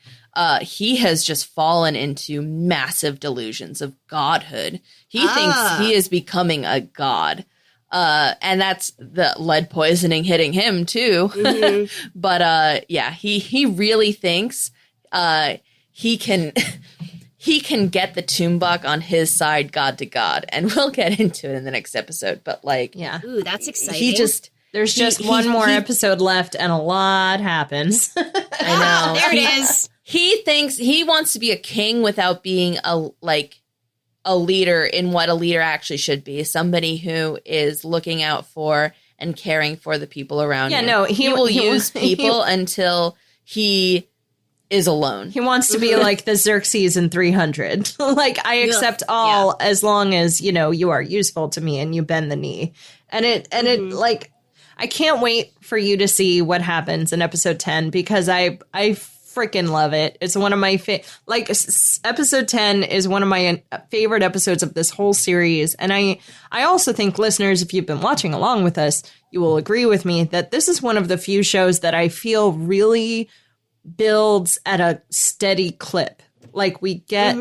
D: he has just fallen into massive delusions of godhood. He thinks he is becoming a god. And that's the lead poisoning hitting him too. But he really thinks he can get the Toonbuck on his side, god to god. And we'll get into it in the next episode. But like,
C: ooh, that's exciting.
B: There's just one more episode left and a lot happens.
D: I know.
C: There it is.
D: He thinks he wants to be a king without being a leader in what a leader actually should be. Somebody who is looking out for and caring for the people around him.
B: No,
D: he will use people until he is alone.
B: He wants to be like the Xerxes in 300. Like, I accept all as long as, you know, you are useful to me and you bend the knee. And it like, I can't wait for you to see what happens in episode 10 because I freaking love it. It's one of my episode 10 is one of my favorite episodes of this whole series. And I also think listeners, if you've been watching along with us, you will agree with me that this is one of the few shows that I feel really builds at a steady clip. Like we get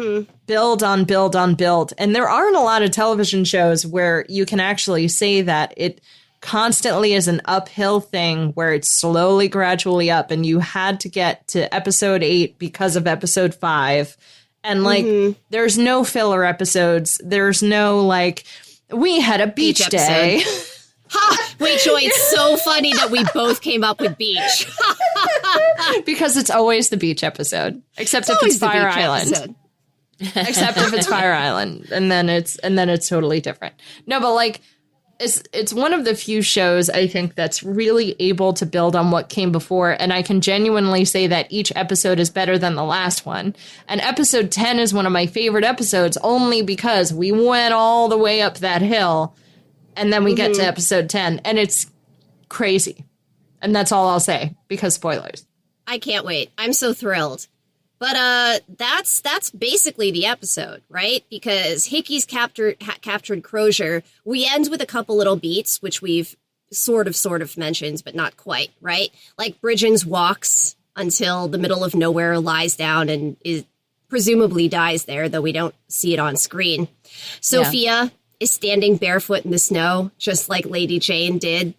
B: build on build on build. And there aren't a lot of television shows where you can actually say that it constantly is an uphill thing where it's slowly, gradually up. And you had to get to episode 8 because of episode 5. And like, there's no filler episodes. There's no like, we had a beach day.
C: Ha! Wait, Joy, it's so funny that we both came up with beach.
B: Because it's always the beach episode. Except if it's Fire Island. Except if it's Fire Island. And then it's totally different. No, but like, it's one of the few shows I think that's really able to build on what came before. And I can genuinely say that each episode is better than the last one. And episode 10 is one of my favorite episodes only because we went all the way up that hill. And then we get to episode 10 and it's crazy. And that's all I'll say because spoilers.
C: I can't wait. I'm so thrilled. But that's basically the episode, right? Because Hickey's captured Crozier. We end with a couple little beats, which we've sort of mentioned, but not quite, right? Like Bridgens walks until the middle of nowhere, lies down, and is presumably dies there, though we don't see it on screen. Sophia is standing barefoot in the snow, just like Lady Jane did.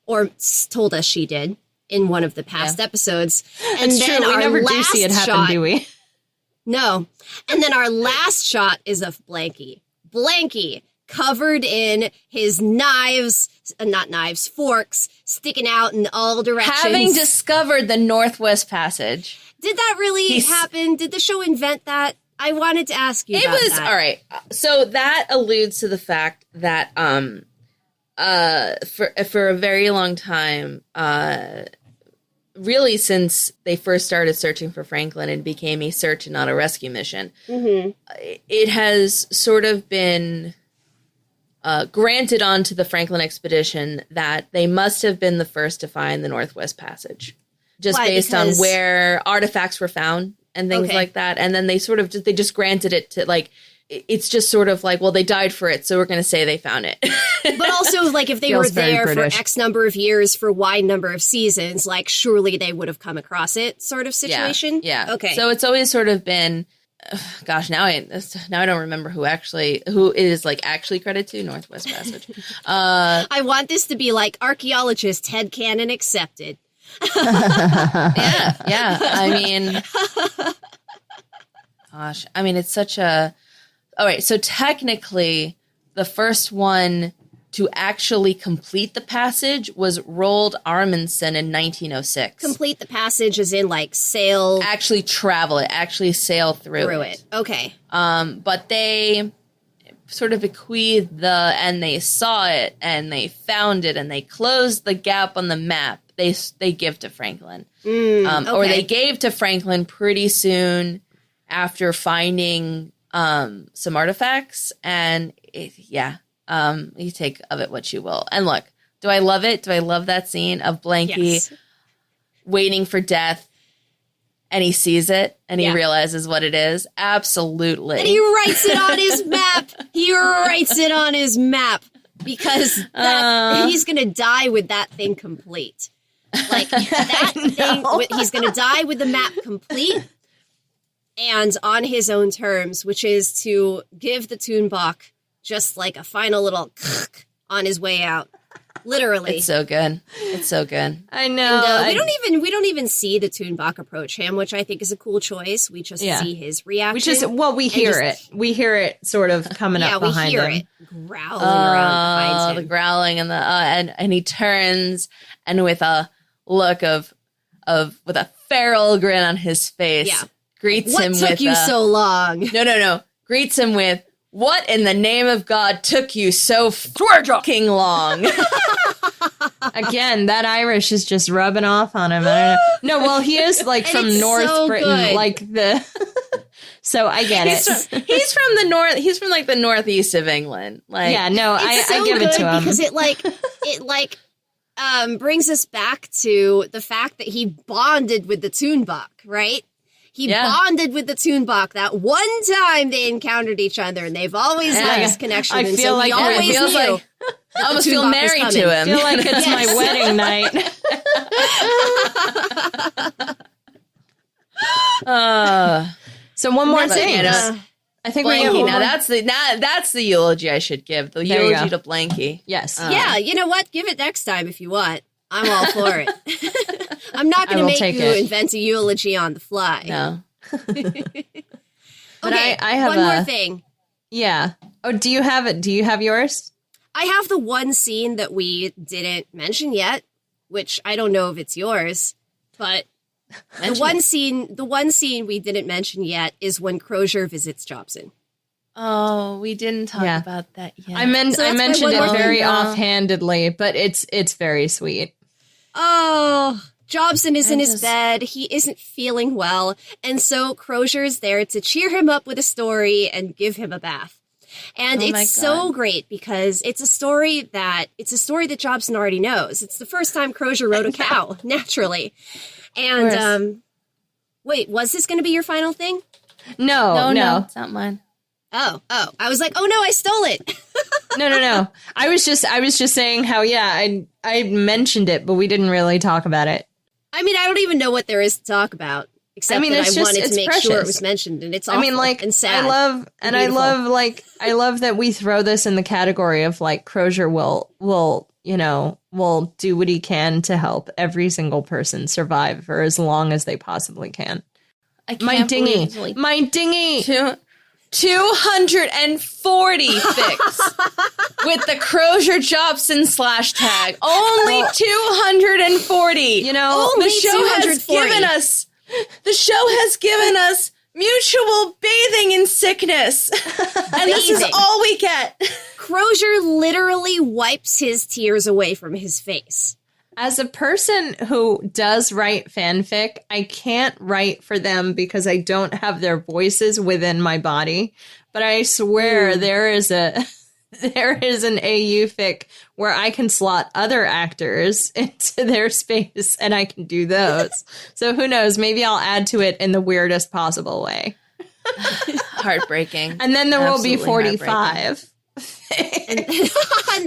C: or told us she did in one of the past episodes. And
B: It's
C: then
B: true. We
C: our
B: never do
C: last
B: see it happen,
C: shot,
B: do we?
C: No. And then our last shot is of Blanky. Blanky, covered in his forks, sticking out in all directions.
D: Having discovered the Northwest Passage.
C: Did that really happen? Did the show invent that? I wanted to ask you about that.
D: All right. So that alludes to the fact that for a very long time, really since they first started searching for Franklin and became a search and not a rescue mission, it has sort of been granted onto the Franklin expedition that they must have been the first to find the Northwest Passage, just based on where artifacts were found and things like that. And then they sort of they just granted it to, like, it's just sort of like, well, they died for it, so we're going to say they found it.
C: But also, like, if they were there for X number of years for Y number of seasons, like, surely they would have come across it, sort of situation.
D: Yeah.
C: Okay.
D: So it's always sort of been, gosh, now I don't remember who it is, like, actually credited to Northwest Passage.
C: I want this to be like archaeologist headcanon accepted.
D: Yeah. I mean, gosh, I mean, it's such a. All right, so technically, the first one to actually complete the passage was Roald Amundsen in 1906.
C: Complete the passage as in, like, sail...
D: Actually travel it, actually sail through it.
C: Okay.
D: But they sort of bequeathed and they saw it, and they found it, and they closed the gap on the map. They give to Franklin.
C: Okay.
D: Or they gave to Franklin pretty soon after finding... some artifacts, and you take of it what you will. And look, do I love it? Do I love that scene of Blanky waiting for death, and he sees it, and he realizes what it is? Absolutely.
C: And he writes it on his map. He writes it on his map because he's going to die with that thing complete. Like, that thing, he's going to die with the map complete. And on his own terms, which is to give the Toonbach just like a final little on his way out. Literally.
D: It's so good. It's so good.
B: I know.
C: And, we don't even see the Toonbach approach him, which I think is a cool choice. We just see his reaction.
B: We hear it. We hear it sort of coming up behind him.
C: Yeah, we hear it growling around behind him.
D: The growling and and he turns, and with a look of with a feral grin on his face. Yeah. Greets him with...
C: What took you so long?
D: No. Greets him with, what in the name of God took you so fucking long?
B: Again, that Irish is just rubbing off on him. I don't know. No, well, he is, like, from North Britain. Good. Like, so I get it.
D: He's from the north. He's from, like, the northeast of England. Like,
B: yeah, no, I give it to him.
C: Because it brings us back to the fact that he bonded with the Toonbach, right? He bonded with the Toonbach that one time they encountered each other, and they've always had this connection.
B: I feel like
C: I
D: almost feel married to him.
B: I feel like it's my wedding night. So one more thing. I think
D: Blanky. Now that's the eulogy I should give. The eulogy to Blanky.
B: Yes.
C: Yeah. You know what? Give it next time if you want. I'm all for it. I'm not going to make you invent a eulogy on the fly.
D: No.
C: Okay,
B: I have
C: one more thing.
B: Yeah. Oh, do you have it? Do you have yours?
C: I have the one scene that we didn't mention yet, which I don't know if it's yours, but the one scene we didn't mention yet is when Crozier visits Jobson.
D: Oh, we didn't talk about that yet.
B: I mentioned it very offhandedly, but it's very sweet.
C: Oh, Jobson is in his bed. He isn't feeling well. And so Crozier is there to cheer him up with a story and give him a bath. And it's so great because it's a story that Jobson already knows. It's the first time Crozier rode a cow, naturally. And, wait, was this going to be your final thing?
B: No,
D: it's not mine.
C: Oh, I was like, oh no, I stole it.
B: No. I was just saying how, I mentioned it, but we didn't really talk about it.
C: I mean, I don't even know what there is to talk about, except that I wanted to make sure it was mentioned, and it's awful and sad.
B: I love that we throw this in the category of, like, Crozier will will do what he can to help every single person survive for as long as they possibly can. My dinghy.
D: 240 fix with the Crozier Jobson /tag. Only 240.
C: Only
D: the show has
C: 240.
D: given us mutual bathing in sickness. And this is all we get.
C: Crozier literally wipes his tears away from his face.
B: As a person who does write fanfic, I can't write for them because I don't have their voices within my body. But I swear there is an AU fic where I can slot other actors into their space and I can do those. So who knows? Maybe I'll add to it in the weirdest possible way.
D: Heartbreaking.
B: And then there will be 45.
C: And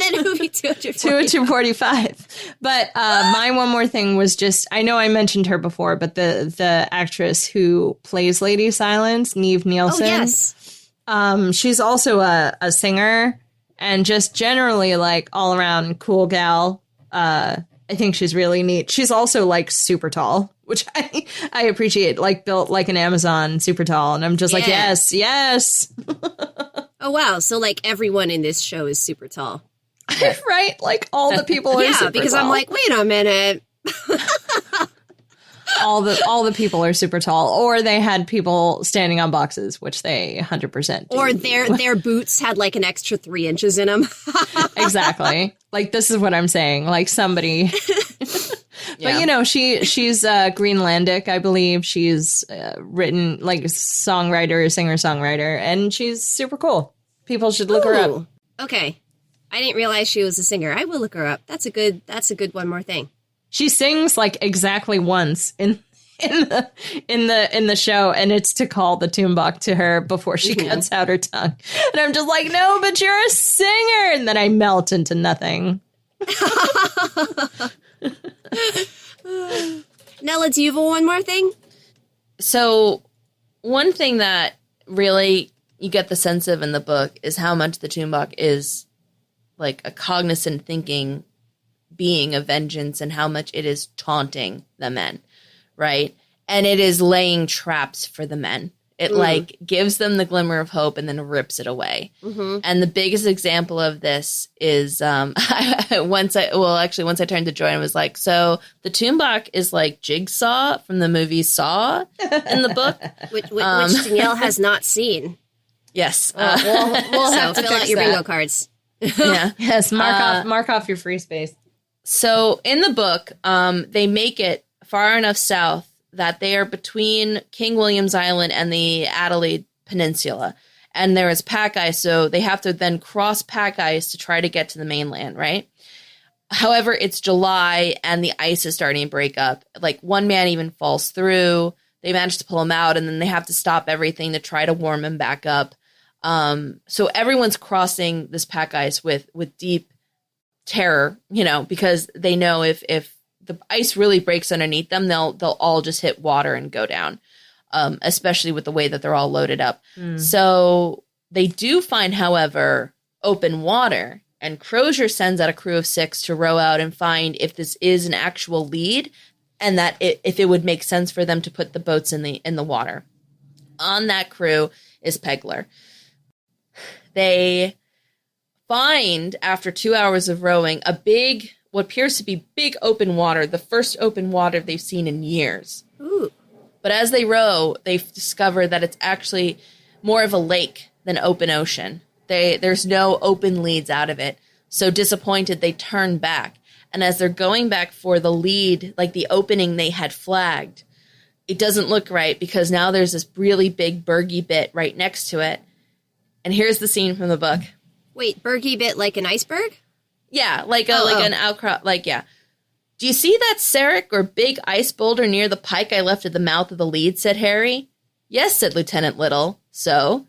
C: then it would be
B: 245. But my one more thing was just, I know I mentioned her before, but the actress who plays Lady Silence, Neve Nielsen.
C: Oh, yes.
B: She's also a singer and just generally like all around cool gal. I think she's really neat. She's also like super tall, which I appreciate, like built like an Amazon, super tall. And I'm just like, yes.
C: Oh, wow. So, like, everyone in this show is super tall.
B: Right? Like, all the people are super tall.
C: Because I'm like, wait a minute.
B: all the people are super tall. Or they had people standing on boxes, which they 100% do.
C: Or their boots had, like, an extra 3 inches in them.
B: Exactly. Like, this is what I'm saying. Like, somebody...
D: Yeah.
B: But, she's Greenlandic, I believe. She's written, like, singer-songwriter, and she's super cool. People should look her up.
C: Okay. I didn't realize she was a singer. I will look her up. That's a good one more thing.
B: She sings, like, exactly once in the show, and it's to call the Toonbach to her before she cuts out her tongue. And I'm just like, no, but you're a singer! And then I melt into nothing.
C: Nella, do you have one more thing?
D: So one thing that really you get the sense of in the book is how much the Toonbach is like a cognizant thinking being of vengeance and how much it is taunting the men, right? And it is laying traps for the men. It like gives them the glimmer of hope and then rips it away. Mm-hmm. And the biggest example of this is once I turned to Joy and was like, so the Toonbach is like Jigsaw from the movie Saw in the book,
C: which Danielle has not seen.
D: Yes,
C: we'll have to fill out your bingo cards.
D: Yeah,
B: yes, mark off your free space.
D: So in the book, they make it far enough south that they are between King William's Island and the Adelaide Peninsula. And there is pack ice, so they have to then cross pack ice to try to get to the mainland, right? However, it's July and the ice is starting to break up. Like one man even falls through. They manage to pull him out and then they have to stop everything to try to warm him back up. So everyone's crossing this pack ice with deep terror, because they know if the ice really breaks underneath them, they'll all just hit water and go down, especially with the way that they're all loaded up. So they do find, however, open water, and Crozier sends out a crew of 6 to row out and find if this is an actual lead and that if it would make sense for them to put the boats in the water. On that crew is Pegler. They find, after 2 hours of rowing, what appears to be big open water, the first open water they've seen in years.
C: Ooh.
D: But as they row, they discover that it's actually more of a lake than open ocean. There's no open leads out of it. So disappointed, they turn back. And as they're going back for the lead, like the opening they had flagged, it doesn't look right because now there's this really big bergy bit right next to it. And here's the scene from the book.
C: Wait, bergy bit like an iceberg?
D: Yeah, like an outcrop, yeah. Do you see that Seric or big ice boulder near the pike I left at the mouth of the lead, said Harry. Yes, said Lieutenant Little. So?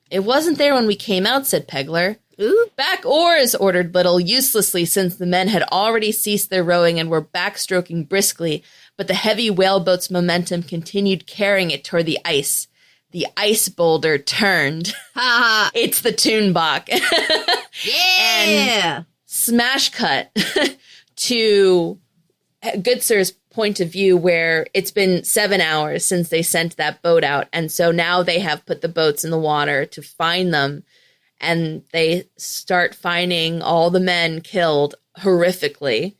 D: It wasn't there when we came out, said Pegler.
C: Ooh.
D: Back oars, ordered Little, uselessly since the men had already ceased their rowing and were backstroking briskly, but the heavy whaleboat's momentum continued carrying it toward the ice. The ice boulder turned. It's the Toonbach.
C: Yeah!
D: Smash cut to Good Sir's point of view, where it's been 7 hours since they sent that boat out. And so now they have put the boats in the water to find them. And they start finding all the men killed horrifically,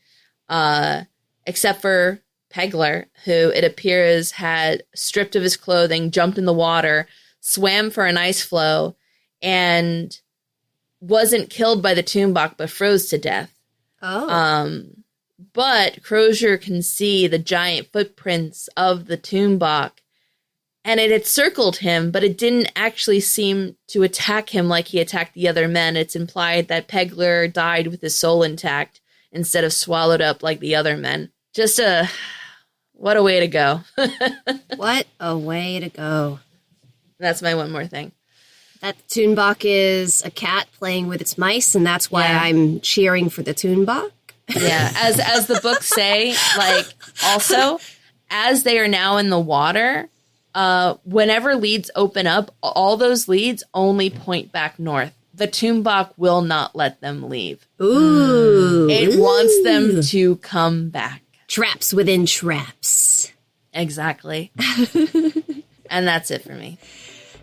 D: except for Pegler, who it appears had stripped of his clothing, jumped in the water, swam for an ice floe, and wasn't killed by the Toonbach, but froze to death.
C: Oh.
D: But Crozier can see the giant footprints of the Toonbach, and it had circled him, but it didn't actually seem to attack him like he attacked the other men. It's implied that Pegler died with his soul intact instead of swallowed up like the other men. What a way to go.
C: What a way to go.
D: That's my one more thing.
C: That Toonbach is a cat playing with its mice, and that's why I'm cheering for the Toonbach.
D: Yeah, as the books say, like, also, as they are now in the water, whenever leads open up, all those leads only point back north. The Toonbach will not let them leave.
C: Ooh.
D: It wants them to come back.
C: Traps within traps.
D: Exactly. And that's it for me.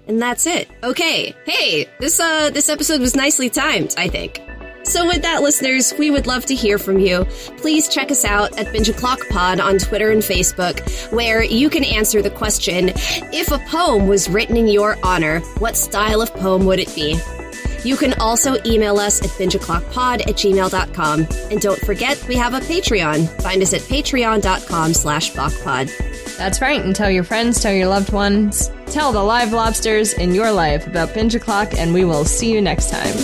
C: And that's it. Okay. Hey, this episode was nicely timed, I think. So with that, listeners, we would love to hear from you. Please check us out at Binge O'Clock Pod on Twitter and Facebook, where you can answer the question, if a poem was written in your honor, what style of poem would it be? You can also email us at bingeoclockpod@gmail.com. And don't forget, we have a Patreon. Find us at patreon.com/BachPod.
B: That's right, and tell your friends, tell your loved ones, tell the live lobsters in your life about Binge O'Clock, and we will see you next time.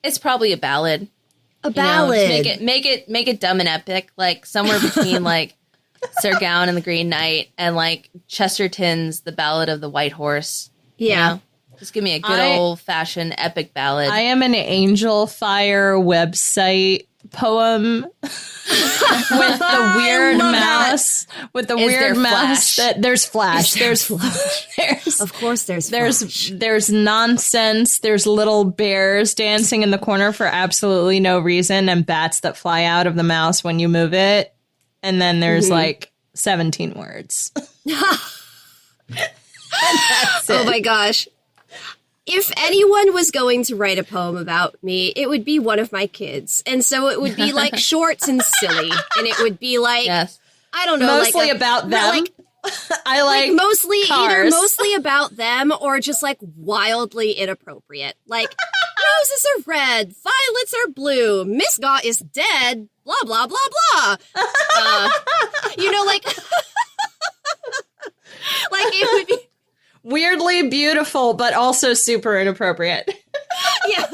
D: It's probably a ballad.
C: A ballad.
D: Make it dumb and epic, like somewhere between like Sir Gawain and the Green Knight and like Chesterton's The Ballad of the White Horse.
C: Yeah.
D: You know? Just give me a good old fashioned epic ballad.
B: I am an Angel Fire website poem with the weird mouse. With the weird mouse. There's Flash. There's
C: Of course there's Flash.
B: There's nonsense. There's little bears dancing in the corner for absolutely no reason, and bats that fly out of the mouse when you move it. And then there's like 17 words.
C: Oh my gosh. If anyone was going to write a poem about me, it would be one of my kids. And so it would be like short and silly. And it would be like, I don't know.
B: Mostly like about them. I like
C: mostly
B: cars.
C: Either mostly about them or just like wildly inappropriate. Like roses are red, violets are blue, Miss Gaw is dead, blah, blah, blah, blah. You know, like, like it would be
B: weirdly beautiful, but also super inappropriate.
C: Yeah.